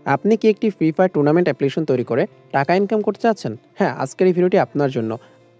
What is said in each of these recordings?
আপনি কি একটি ফ্রি ফায়ার টুর্নামেন্ট অ্যাপ্লিকেশন তৈরি করে টাকা ইনকাম করতে চাচ্ছেন? হ্যাঁ, আজকের এই ভিডিওটি আপনার জন্য।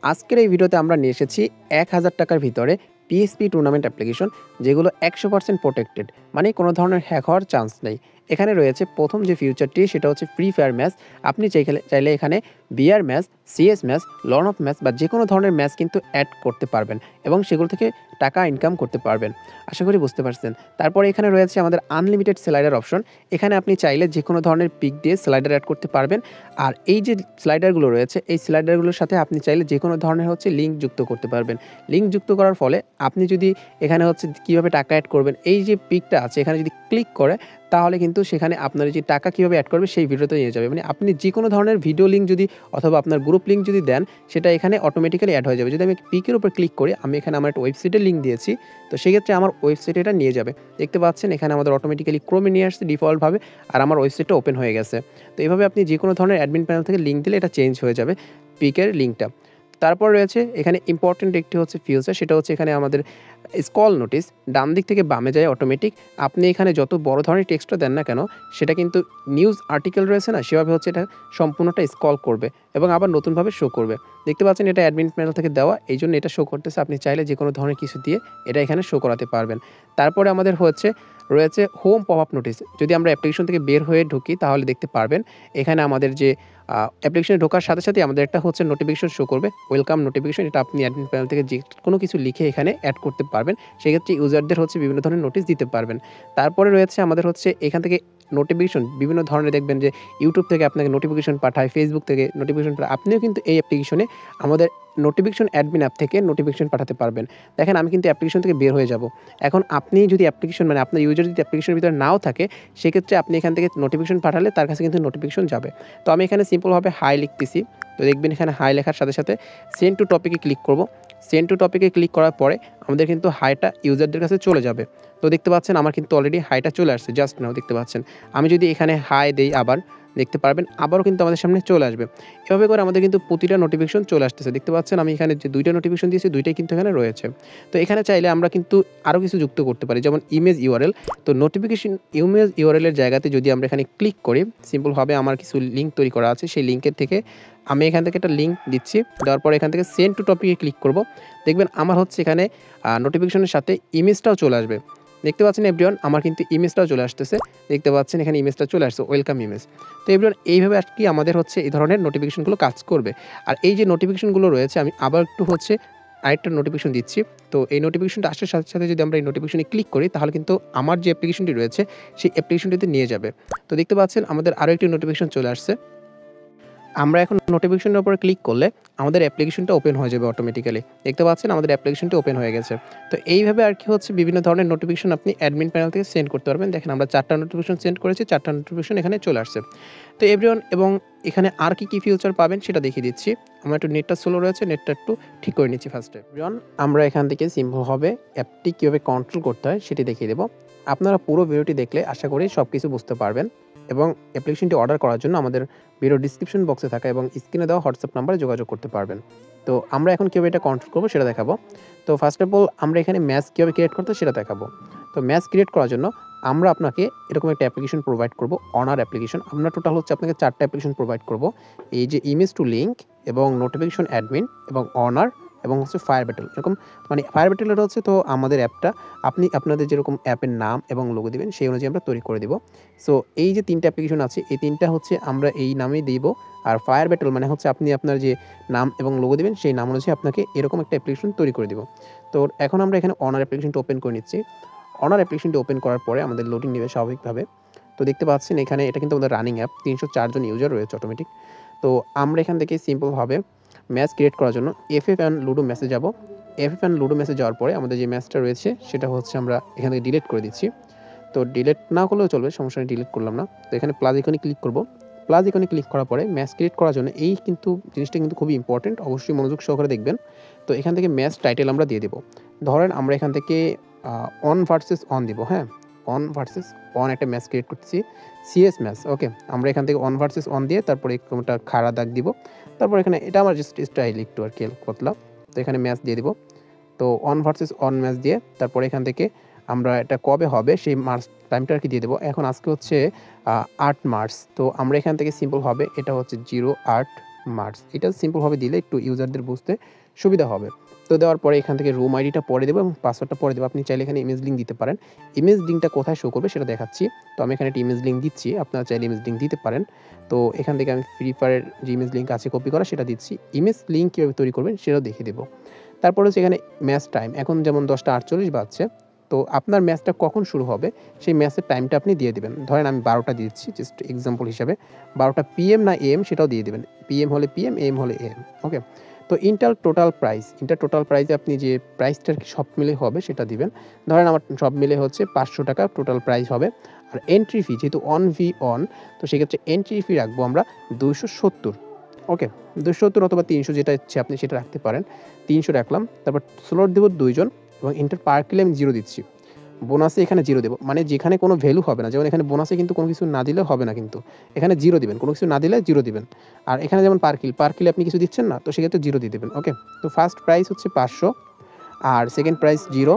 আজকের এই ভিডিওতে আমরা নিয়ে এসেছি ৳১,০০০ ভিতরে পিএসপি টুর্নামেন্ট অ্যাপ্লিকেশন, যেগুলো ১০০% প্রটেক্টেড। মানে কোনো ধরনের হ্যাক হওয়ার চান্স নেই। এখানে রয়েছে প্রথম যে ফিউচারটি, সেটা হচ্ছে ফ্রি ফায়ার ম্যাচ। আপনি চাইলে এখানে বিআর ম্যাচ, সিএস ম্যাচ, লন অফ ম্যাচ বা যেকোনো ধরনের ম্যাচ কিন্তু অ্যাড করতে পারবেন এবং সেগুলো থেকে টাকা ইনকাম করতে পারবেন। আশা করি বুঝতে পারছেন। তারপরে এখানে রয়েছে আমাদের আনলিমিটেড স্লাইডার অপশন। এখানে আপনি চাইলে যেকোনো ধরনের পিক দিয়ে স্লাইডার অ্যাড করতে পারবেন। আর এই যে স্লাইডারগুলো রয়েছে, এই স্লাইডারগুলোর সাথে আপনি চাইলে যেকোনো ধরনের লিঙ্ক যুক্ত করতে পারবেন। লিঙ্ক যুক্ত করার ফলে আপনি যদি এখানে কীভাবে টাকা অ্যাড করবেন, এই যে পিকটা আছে এখানে যদি ক্লিক করে, তাহলে কিন্তু সেখানে আপনার যে টাকা কীভাবে অ্যাড করবে সেই ভিডিওতে নিয়ে যাবে। মানে আপনি যেকোনো ধরনের ভিডিও লিঙ্ক যদি অথবা আপনার গ্রুপ লিঙ্ক যদি দেন, সেটা এখানে অটোমেটিক্যালি অ্যাড হয়ে যাবে। যদি আমি পিকের উপর ক্লিক করি, আমি এখানে আমার একটা ওয়েবসাইটের লিঙ্ক দিয়েছি, তো সেক্ষেত্রে আমার ওয়েবসাইটে এটা নিয়ে যাবে। দেখতে পাচ্ছেন এখানে আমাদের অটোমেটিক্যালি ক্রোমে নিয়ে আসছে ডিফল্টভাবে, আর আমার ওয়েবসাইটটা ওপেন হয়ে গেছে। তো এইভাবে আপনি যেকোনো ধরনের অ্যাডমিন প্যানেল থেকে লিঙ্ক দিলে এটা চেঞ্জ হয়ে যাবে পিকের লিঙ্কটা। তারপর রয়েছে এখানে ইম্পর্টেন্ট একটি ফিউচার, সেটা হচ্ছে এখানে আমাদের স্ক্রল নোটিস ডান দিক থেকে বামে যায় অটোমেটিক। আপনি এখানে যত বড় ধরনের টেক্সটটা দেন না কেন, সেটা কিন্তু নিউজ আর্টিকেল রয়েছে না, সেভাবে এটা সম্পূর্ণটা স্ক্রল করবে এবং আবার নতুনভাবে শো করবে। দেখতে পাচ্ছেন এটা অ্যাডমিন প্যানেল থেকে দেওয়া, এই জন্য এটা শো করতেছে। আপনি চাইলে যে কোনো ধরনের কিছু দিয়ে এটা এখানে শো করাতে পারবেন। তারপরে আমাদের রয়েছে হোম পপ আপ নোটিস। যদি আমরা অ্যাপ্লিকেশন থেকে বের হয়ে ঢুকি, তাহলে দেখতে পারবেন এখানে আমাদের যে অ্যাপ্লিকেশনে ঢোকার সাথে সাথে আমাদের একটা নোটিফিকেশন শো করবে, ওয়েলকাম নোটিফিকেশন। এটা আপনি অ্যাডমিন প্যানেল থেকে যে কোনো কিছু লিখে এখানে অ্যাড করতে পারবেন। সেক্ষেত্রে ইউজারদের বিভিন্ন ধরনের নোটিশ দিতে পারবেন। তারপরে রয়েছে আমাদের এখান থেকে নোটিফিকেশন বিভিন্ন ধরনের, দেখবেন যে ইউটিউব থেকে আপনাকে নোটিফিকেশন পাঠায়, ফেসবুক থেকে নোটিফিকেশন পাঠায়। আপনিও কিন্তু এই অ্যাপ্লিকেশনে আমাদের নোটিফিকেশন অ্যাডমিন অ্যাপ থেকে নোটিফিকেশন পাঠাতে পারবেন। দেখেন আমি কিন্তু অ্যাপ্লিকেশন থেকে বের হয়ে যাব। এখন আপনি যদি অ্যাপ্লিকেশন মানে আপনার ইউজার যদি অ্যাপ্লিকেশনের ভিতরে নাও থাকে, সেক্ষেত্রে আপনি এখান থেকে নোটিফিকেশন পাঠালে তার কাছে কিন্তু নোটিফিকেশন যাবে। তো আমি এখানে সিম্পলভাবে হাই লিখতেছি। তো দেখবেন এখানে হাই লেখার সাথে সাথে সেন্ড টু টপিকে ক্লিক করব। সেন্ড টু টপিকে ক্লিক করার পরে আমাদের কিন্তু হাইটা ইউজারদের কাছে চলে যাবে। তো দেখতে পাচ্ছেন আমার কিন্তু অলরেডি হাইটা চলে আসছে, জাস্ট নাও দেখতে পাচ্ছেন। আমি যদি এখানে হাই দেই, আবার দেখতে পারবেন আবারও কিন্তু আমাদের সামনে চলে আসবে। এভাবে করে আমাদের কিন্তু প্রতিটা নোটিফিকেশন চলে আসতেছে। দেখতে পাচ্ছেন আমি এখানে যে 2টা নোটিফিকেশন দিয়েছি, 2টাই কিন্তু এখানে রয়েছে। তো এখানে চাইলে আমরা কিন্তু আরও কিছু যুক্ত করতে পারি, যেমন ইমেজ ইউআরএল। তো নোটিফিকেশন ইমেজ ইউআরএল এর জায়গাতে যদি আমরা এখানে ক্লিক করি, সিম্পলভাবে আমার কিছু লিঙ্ক তৈরি করা আছে, সেই লিঙ্কের থেকে আমি এখান থেকে একটা লিঙ্ক দিচ্ছি। দেওয়ার পরে এখান থেকে সেন্ড টু টপিকে ক্লিক করব। দেখবেন আমার এখানে নোটিফিকেশনের সাথে ইমেজটাও চলে আসবে। দেখতে পাচ্ছেন এভরিওয়ান, আমার কিন্তু ইমেজটাও চলে আসতেছে। দেখতে পাচ্ছেন এখানে ইমেজটা চলে আসছে, ওয়েলকাম ইমেজ। তো এভরিওয়ান, এইভাবে আমাদের এই ধরনের নোটিফিকেশনগুলো কাজ করবে। আর এই যে নোটিফিকেশনগুলো রয়েছে, আমি আবার একটু আরেকটা নোটিফিকেশন দিচ্ছি। তো এই নোটিফিকেশনটা আসার সাথে সাথে যদি আমরা এই নোটিফিকেশনে ক্লিক করি, তাহলে কিন্তু আমার যে অ্যাপ্লিকেশনটি রয়েছে সেই অ্যাপ্লিকেশনটিতে নিয়ে যাবে। তো দেখতে পাচ্ছেন আমাদের আরও একটি নোটিফিকেশন চলে আসছে। আমরা এখন নোটিফিকেশনের উপরে ক্লিক করলে আমাদের অ্যাপ্লিকেশনটা ওপেন হয়ে যাবে অটোমেটিক্যালি। দেখতে পাচ্ছেন আমাদের অ্যাপ্লিকেশনটি ওপেন হয়ে গেছে। তো এইভাবে বিভিন্ন ধরনের নোটিফিকেশন আপনি অ্যাডমিন প্যানেল থেকে সেন্ড করতে পারবেন। দেখেন আমরা 4টা নোটিফিকেশন সেন্ড করেছি, 4টা নোটিফিকেশন এখানে চলে আসছে। তো এভরিওয়ান, এবং এখানে আর কি ফিউচার পাবেন সেটা দেখিয়ে দিচ্ছি। আমার একটু নেটটা স্লো রয়েছে, নেটটা একটু ঠিক করে নিচ্ছি ফার্স্টে। এভরিওয়ান, আমরা এখান থেকে সিম্পলভাবে অ্যাপটি কীভাবে কন্ট্রোল করতে হয় সেটি দেখিয়ে দেবো। আপনারা পুরো ভিডিওটি দেখলে আশা করি সব কিছু বুঝতে পারবেন। এবং অ্যাপ্লিকেশনটি অর্ডার করার জন্য আমাদের ভিডিও ডিসক্রিপশন বক্সে থাকা এবং স্ক্রিনে দেওয়া হোয়াটসঅ্যাপ নাম্বারে যোগাযোগ করতে পারবেন। তো আমরা এখন কীভাবে এটা কন্ট্রোল করবো সেটা দেখাবো। তো ফার্স্ট অফ অল আমরা এখানে ম্যাচ কীভাবে ক্রিয়েট করতে সেটা দেখাবো। তো ম্যাচ ক্রিয়েট করার জন্য আমরা আপনাকে এরকম একটা অ্যাপ্লিকেশন প্রোভাইড করবো, অনার অ্যাপ্লিকেশন। আমরা টোটাল আপনাকে 4টা অ্যাপ্লিকেশন প্রোভাইড করবো। এই যে ইমেজ টু লিঙ্ক এবং নোটিফিকেশন অ্যাডমিন এবং অনার এবং ফায়ার ব্যাটেল। এরকম মানে ফায়ার ব্যাটেলের তো আমাদের অ্যাপটা আপনি আপনাদের যেরকম অ্যাপের নাম এবং লোগো দিবেন সেই অনুযায়ী আমরা তৈরি করে দিব। সো এই যে 3টা অ্যাপ্লিকেশন আছে, এই 3টা আমরা এই নামেই দিব। আর ফায়ার ব্যাটেল মানে আপনি আপনার যে নাম এবং লোগো দিবেন সেই নাম অনুযায়ী আপনাকে এরকম একটা অ্যাপ্লিকেশন তৈরি করে দিব। তো এখন আমরা এখানে অনার অ্যাপ্লিকেশনটা ওপেন করে নিচ্ছি। অনার অ্যাপ্লিকেশনটি ওপেন করার পরে আমাদের লোডিং নেবে স্বাভাবিকভাবে। তো দেখতে পাচ্ছেন এখানে এটা কিন্তু আমাদের রানিং অ্যাপ, 304 জন ইউজার রয়েছে অটোমেটিক। তো আমরা এখান থেকে সিম্পলভাবে ম্যাচ ক্রিয়েট করার জন্য এফএফ অ্যান্ড লুডো ম্যাচে যাব। এফএফ অ্যান্ড লুডো ম্যাচে যাওয়ার পরে আমাদের যে ম্যাচটা রয়েছে সেটা আমরা এখান থেকে ডিলিট করে দিচ্ছি। তো ডিলিট না করলেও চলবে, সমস্যা নেই, ডিলিট করলাম না। তো এখানে প্লাস আইকনে ক্লিক করব। প্লাস আইকনে ক্লিক করার পরে ম্যাচ ক্রিয়েট করার জন্য এই জিনিসটা কিন্তু খুবই ইম্পর্টেন্ট, অবশ্যই মনোযোগ সহকারে দেখবেন। তো এখান থেকে ম্যাচ টাইটেল আমরা দিয়ে দেব। ধরেন আমরা এখান থেকে অন ভার্সেস অন দিব। হ্যাঁ, অন ভার্সেস অন একটা ম্যাচ ক্রিয়েট করতেছি, সিএস ম্যাচ। ওকে, আমরা এখান থেকে অন ভার্সেস অন দিয়ে তারপরে একটা খাড়া দাগ দিব। তারপর এখানে এটা আমার জাস্ট স্টাইল একটু আর কি পাতলা। তো এখানে ম্যাচ দিয়ে দিব। তো অন ভার্সেস অন ম্যাচ দিয়ে তারপরে এখান থেকে আমরা এটা কবে হবে সেই মার্চ টাইমটা আর কি দিয়ে দেবো। এখন আজকে হচ্ছে 8 মার্চ। তো আমরা এখান থেকে সিম্পলভাবে এটা হচ্ছে 08 মার্চ। এটা সিম্পলভাবে দিলে একটু ইউজারদের বুঝতে সুবিধা হবে। তো দেওয়ার পরে এখান থেকে রুম আইডিটা পরে দেবো এবং পাসওয়ার্ডটা পরে দেবো। আপনি চাইলে এখানে ইমেজ লিঙ্ক দিতে পারেন। ইমেজ লিঙ্কটা কোথায় শো করবে সেটা দেখাচ্ছি। তো আমি এখানে একটা ইমেজ লিঙ্ক দিচ্ছি। আপনারা চাইলে ইমেজ লিঙ্ক দিতে পারেন। তো এখান থেকে আমি ফ্রি ফায়ারের যে ইমেজ লিঙ্ক আছে কপি করা সেটা দিচ্ছি। ইমেজ লিঙ্ক কীভাবে তৈরি করবেন সেটাও দেখিয়ে দেবো। তারপরে হচ্ছে এখানে ম্যাচ টাইম। এখন যেমন 10টা 48 বাজছে। তো আপনার ম্যাচটা কখন শুরু হবে সেই ম্যাচের টাইমটা আপনি দিয়ে দিবেন। ধরেন আমি 12টা দিচ্ছি জাস্ট এক্সাম্পল হিসাবে। 12টা PM না AM সেটাও দিয়ে দিবেন। PM হলে PM, AM হলে AM। ওকে? তো ইন্টার টোটাল প্রাইসে আপনি যে প্রাইসটা সব মিলে হবে সেটা দিবেন। ধরেন আমার সব মিলে হচ্ছে ৳500 টোটাল প্রাইস হবে। আর এন্ট্রি ফি যেহেতু অন তো সেক্ষেত্রে এন্ট্রি ফি রাখবো আমরা 270। ওকে? 270 অথবা 300 যেটা ইচ্ছে আপনি সেটা রাখতে পারেন। 300 রাখলাম। তারপর স্লট দেব 2 জন এবং এন্টার পার কিলে আমি 0 দিচ্ছি। বোনাসে এখানে 0 দেব। মানে যেখানে কোনো ভ্যালু হবে না। যেমন এখানে বোনাসে কিন্তু কোনো কিছু না দিলে হবে না কিন্তু। এখানে 0 দিবেন। কোনো কিছু না দিলে 0 দিবেন। আর এখানে যেমন পার কিলে আপনি কিছু দিচ্ছেন না। তো সেক্ষেত্রে 0 দিয়ে দিবেন। ওকে? তো ফার্স্ট প্রাইস হচ্ছে 500 আর সেকেন্ড প্রাইস 0।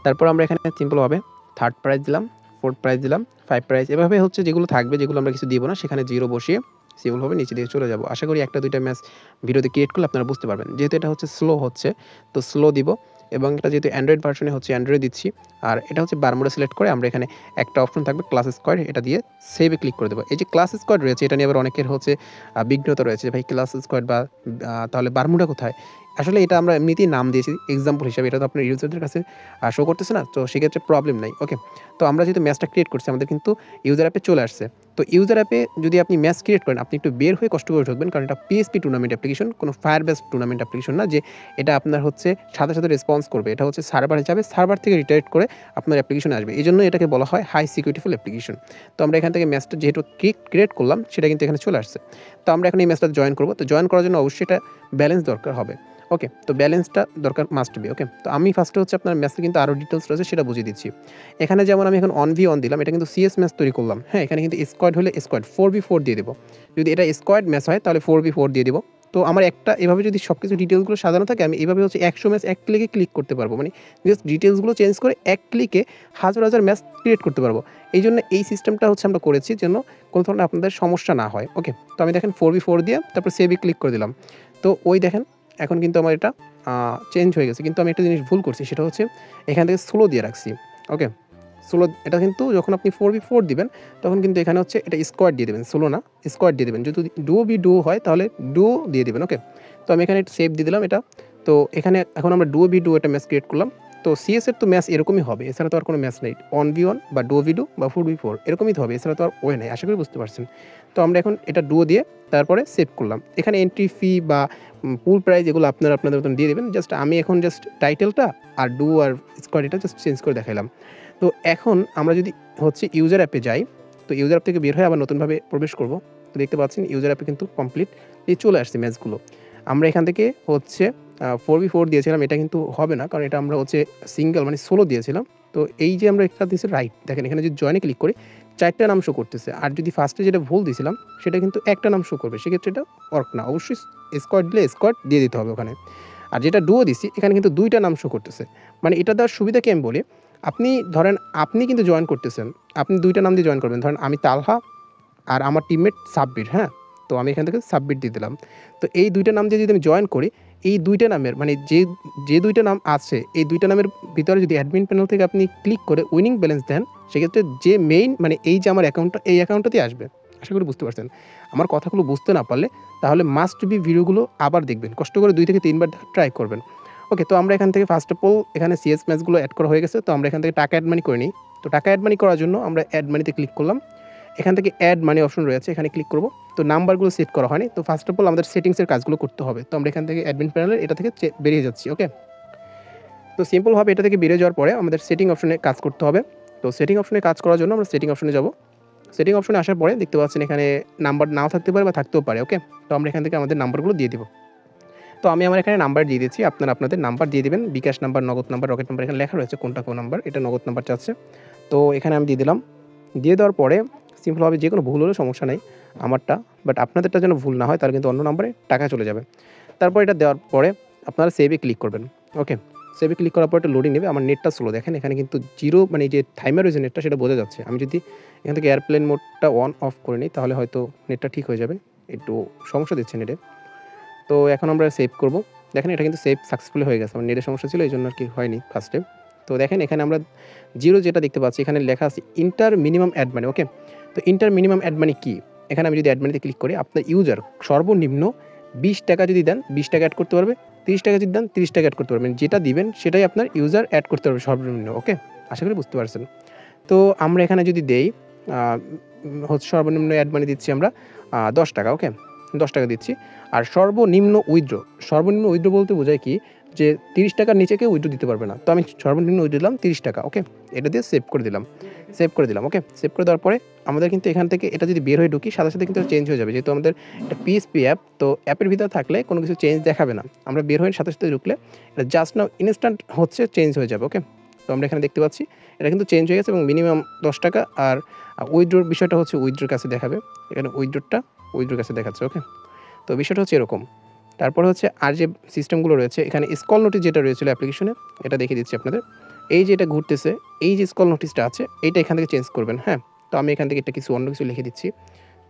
তারপর আমরা এখানে সিম্পলভাবে থার্ড প্রাইস দিলাম, ফোর্থ প্রাইস দিলাম, 5 প্রাইস এভাবে হচ্ছে যেগুলো থাকবে যেগুলো আমরা কিছু দিব না সেখানে 0 বসিয়ে সিম্পলভাবে নিচে দিয়ে চলে যাব। আশা করি 1টা 2টা ম্যাচ ভিডিওতে ক্রিয়েট করলে আপনারা বুঝতে পারবেন। যেহেতু এটা হচ্ছে স্লো হচ্ছে তো স্লো দিব এবং এটা যেহেতু অ্যান্ড্রয়েড ভার্সনে হচ্ছে অ্যান্ড্রয়েড দিচ্ছি। আর এটা হচ্ছে বারমুডা সিলেক্ট করে আমরা এখানে একটা অপশন থাকবে ক্লাস স্কোয়াড এটা দিয়ে সেভে ক্লিক করে দেবো। এই যে ক্লাস স্কোয়াড রয়েছে এটা নিয়ে আবার অনেকের হচ্ছে বিঘ্নতা রয়েছে ভাই ক্লাস স্কোয়াড বা তাহলে বারমুডা কোথায়? আসলে এটা আমরা এমনিতেই নাম দিয়েছি এক্সাম্পল হিসাবে। এটা তো আপনার ইউজারদের কাছে শো করতেছে না। তো সেক্ষেত্রে প্রবলেম নাই। ওকে? তো আমরা যেহেতু ম্যাচটা ক্রিয়েট করছি আমাদের কিন্তু ইউজার অ্যাপে চলে আসছে। তো ইউজার অ্যাপে যদি আপনি ম্যাচ ক্রিয়েট করেন আপনি একটু বের হয়ে কষ্ট করে ঢুকবেন। কারণ এটা PSP টুর্নামেন্ট অ্যাপ্লিকেশন, কোনো ফায়ার বেস টুর্নামেন্ট অ্যাপ্লিকেশন না যে এটা আপনার হচ্ছে সাথে রেসপন্স করবে। এটা হচ্ছে সার্ভারে যাবে, সার্ভার থেকে রিডাইরেক্ট করে আপনার অ্যাপ্লিকেশনে আসবে। এজন্য এটাকে বলা হয় হাই সিকিউরিটিফুল অ্যাপ্লিকেশন। তো আমরা এখান থেকে ম্যাচটা যেহেতু ক্রিয়েট করলাম সেটা কিন্তু এখানে চলে আসছে। তো আমরা এখন এই ম্যাচটাতে জয়েন করব। তো জয়েন করার জন্য অবশ্যই এটা ব্যালেন্স দরকার হবে। ওকে? তো ব্যালেন্সটা দরকার মাস্ট বি। ওকে? তো আমি ফার্স্টে হচ্ছে আপনার ম্যাচে কিন্তু আরও ডিটেইলস রয়েছে সেটা বুঝিয়ে দিচ্ছি। এখানে যেমন আমি এখন 1v1 দিলাম এটা কিন্তু CS ম্যাচ তৈরি করলাম। হ্যাঁ? এখানে কিন্তু স্কোয়াড হলে স্কোয়াড 4v4 দিয়ে দেব। যদি এটা স্কোয়াড ম্যাচ হয় তাহলে 4v4 দিয়ে দেব। তো আমার একটা এভাবে যদি সবকিছু ডিটেইলসগুলো সাজানো থাকে আমি এভাবে হচ্ছে 100 ম্যাচ এক ক্লিকে ক্লিক করতে পারবো। মানে জাস্ট ডিটেইলসগুলো চেঞ্জ করে এক ক্লিকে হাজার ম্যাচ ক্রিয়েট করতে পারবো। এইজন্য এই সিস্টেমটা হচ্ছে আমরা করেছি যেন কোনো ধরনের আপনাদের সমস্যা না হয়। ওকে? তো আমি দেখেন 4v4 দিয়ে তারপর সেভে ক্লিক করে দিলাম। তো ওই দেখেন এখন কিন্তু আমার এটা চেঞ্জ হয়ে গেছে। কিন্তু আমি একটা জিনিস ভুল করছি সেটা হচ্ছে এখান থেকে স্লো দিয়ে রাখছি। ওকে? স্লো এটা কিন্তু যখন আপনি 4v4 দিবেন তখন কিন্তু এখানে হচ্ছে এটা স্কোয়াড দিয়ে দেবেন। স্লো না, স্কোয়াড দিয়ে দেবেন। যদি ডুও হয় তাহলে ডুও দিয়ে দিবেন। ওকে? তো আমি এখানে সেভ দিয়ে দিলাম এটা। তো এখানে এখন আমরা ডুও একটা ম্যাচ ক্রিয়েট করলাম। তো CS এর তো ম্যাচ এরকমই হবে। এছাড়া তো আর কোনো ম্যাচ নেই। 1v1 বা ডুও বা 4v4 এরকমই তো হবে। এছাড়া তো আর ওয়ে নাই। আশা করি বুঝতে পারছেন। তো আমরা এখন এটা ডুও দিয়ে তারপরে সেভ করলাম। এখানে এন্ট্রি ফি বা পুল প্রাইস এগুলো আপনাদের মতন দিয়ে দিবেন। জাস্ট আমি এখন জাস্ট টাইটেলটা আর ডুও আর স্কোয়াড এটা জাস্ট চেঞ্জ করে দেখাইলাম। তো এখন আমরা যদি হচ্ছে ইউজার অ্যাপে যাই, তো ইউজার অ্যাপ থেকে বের হয়ে আবার নতুনভাবে প্রবেশ করব। তো দেখতে পাচ্ছেন ইউজার অ্যাপে কিন্তু কমপ্লিটলি চলে আসছে ম্যাচগুলো। আমরা এখান থেকে হচ্ছে 4v4 দিয়েছিলাম এটা কিন্তু হবে না কারণ এটা আমরা হচ্ছে সিঙ্গেল মানে সোলো দিয়েছিলাম। তো এই যে আমরা একটা দিয়েছি রাইট দেখেন এখানে যদি জয়েনে ক্লিক করি 4টা নাম শো করতেছে। আর যদি ফার্স্টে যেটা ভুল দিয়েছিলাম সেটা কিন্তু একটা নাম শো করবে। সেক্ষেত্রে এটা ওয়ার্ক না। অবশ্যই স্কোয়াড দিলে স্কোয়াড দিয়ে দিতে হবে ওখানে। আর যেটা ডুও দিছি এখানে কিন্তু 2টা নাম শো করতেছে। মানে এটা দেওয়ার সুবিধা কি আমি বলি, আপনি ধরেন আপনি কিন্তু জয়েন করতেছেন। আপনি 2টা নাম দিয়ে জয়েন করবেন। ধরেন আমি তালহা আর আমার টিমমেট সাব্বির। হ্যাঁ? তো আমি এখান থেকে সাব্বির দিয়ে দিলাম। তো এই 2টা নাম দিয়ে যদি আমি জয়েন করি এই 2টা নামের মানে যে 2টা নাম আছে এই 2টা নামের ভিতরে যদি অ্যাডমিন প্যানেল থেকে আপনি ক্লিক করে উইনিং ব্যালেন্স দেন সেক্ষেত্রে যে মেইন মানে এই যে আমার অ্যাকাউন্টটা এই অ্যাকাউন্টটাতেই আসবে। আশা করি বুঝতে পারছেন। আমার কথাগুলো বুঝতে না পারলে তাহলে মাস্ট বি ভিডিওগুলো আবার দেখবেন। কষ্ট করে 2 থেকে 3 বার ট্রাই করবেন। ওকে? তো আমরা এখান থেকে ফার্স্ট অফ অল এখানে CS ম্যাচগুলো অ্যাড করা হয়ে গেছে। তো আমরা এখান থেকে টাকা অ্যাড মানি করে নিই। তো টাকা অ্যাড মানি করার জন্য আমরা অ্যাড মানিতে ক্লিক করলাম। এখান থেকে অ্যাড মানি অপশন রয়েছে এখানে ক্লিক করব। তো নাম্বারগুলো সেট করা হয়নি। তো ফার্স্ট অফ অল আমাদের সেটিংসের কাজগুলো করতে হবে। তো আমরা এখান থেকে অ্যাডমিন প্যানেলের এটা থেকে বেরিয়ে যাচ্ছি। ওকে? তো সিম্পলভাবে এটা থেকে বেরিয়ে যাওয়ার পরে আমাদের সেটিং অপশনে কাজ করতে হবে। তো সেটিং অপশনে কাজ করার জন্য আমরা সেটিং অপশনে যাব। সেটিং অপশনে আসার পরে দেখতে পাচ্ছেন এখানে নাম্বার নাও থাকতে পারে বা থাকতেও পারে। ওকে? তো আমরা এখান থেকে আমাদের নাম্বারগুলো দিয়ে দিব। তো আমি আমার এখানে নাম্বার দিয়ে দিচ্ছি। আপনারা আপনাদের নাম্বার দিয়ে দিবেন। বিকাশ নাম্বার, নগদ নাম্বার, রকেট নাম্বার এখানে লেখা রয়েছে কোনটা কোন নাম্বার। এটা নগদ নাম্বার চাচ্ছে। তো এখানে আমি দিয়ে দিলাম। দিয়ে দেওয়ার পরে সিম্পলভাবে যে কোনো ভুল হলে সমস্যা নাই আমারটা। বাট আপনাদেরটা যেন ভুল না হয় তাহলে কিন্তু অন্য নাম্বারে টাকা চলে যাবে। তারপর এটা দেওয়ার পরে আপনারা সেভে ক্লিক করবেন। ওকে? সেভে ক্লিক করার পর একটা লোডিং নেবে। আমার নেটটা স্লো দেখেন, এখানে কিন্তু 0 মানে এই যে টাইমার রয়েছে নেটটা সেটা বোঝা যাচ্ছে। আমি যদি এখান থেকে এয়ারপ্লেন মোডটা অন অফ করে নিই তাহলে হয়তো নেটটা ঠিক হয়ে যাবে। একটু সমস্যা দিচ্ছে নেটে। তো এখন আমরা সেভ করব। দেখেন এটা কিন্তু সেভ সাকসেসফুলি হয়ে গেছে। আমার নেটের সমস্যা ছিল এইজন্য আরকি হয়নি ফার্স্টে। তো দেখেন এখানে আমরা 0 যেটা দেখতে পাচ্ছি এখানে লেখা আছে ইন্টার মিনিমাম অ্যাড মানি, ওকে? তো ইন্টার মিনিমাম অ্যাড মানি কি? এখানে আমি যদি অ্যাড মানিতে ক্লিক করি আপনার ইউজার সর্বনিম্ন ৳20 যদি দেন ৳20 অ্যাড করতে পারবে, ৳30 যদি দেন ৳30 অ্যাড করতে পারবেন। যেটা দিবেন সেটাই আপনার ইউজার অ্যাড করতে পারবে সর্বনিম্ন, ওকে? আশা করি বুঝতে পারছেন। তো আমরা এখানে যদি দেই আ হচ্ছে সর্বনিম্ন অ্যাড মানি দিচ্ছি আমরা ৳10, ওকে? ৳10 দিচ্ছি। আর সর্বনিম্ন উইথড্র বলতে বোঝায় কি যে ৳30 র নিচে কেউ উইথড্র দিতে পারবে না। তো আমি সর্বনিম্ন উইথড্র দিলাম ৳30, ওকে? এটা দিয়ে সেভ করে দিলাম, ওকে? সেভ করে দেওয়ার পরে আমাদের কিন্তু এখান থেকে এটা যদি বের হয়ে ঢুকি সাথে, সাথে কিন্তু চেঞ্জ হয়ে যাবে। যেহেতু আমাদের এটা পিএসপি অ্যাপ, তো অ্যাপের ভিতরে থাকলে কোনো কিছু চেঞ্জ দেখাবে না। আমরা বের হয়ে সাথে, সাথে ঢুকলে এটা জাস্ট নাও ইনস্ট্যান্ট হচ্ছে চেঞ্জ হয়ে যাবে, ওকে? তো আমরা এখানে দেখতে পাচ্ছি এটা কিন্তু চেঞ্জ হয়ে গেছে এবং মিনিমাম ৳10 আর উইথড্রর বিষয়টা হচ্ছে উইথড্রর কাছে দেখাবে। এখানে উইথড্রর কাছে দেখাচ্ছে, ওকে? তো বিষয়টা হচ্ছে এরকম। তারপরে হচ্ছে আর যে সিস্টেমগুলো রয়েছে এখানে স্কল নোটিস যেটা রয়েছিল অ্যাপ্লিকেশনে এটা দেখিয়ে দিচ্ছি আপনাদের। এই যে এটা ঘুরতেছে, এই যে স্কল নোটিসটা আছে এইটা এখান থেকে চেঞ্জ করবেন, হ্যাঁ? তো আমি এখান থেকে এটা অন্য কিছু লিখে দিচ্ছি।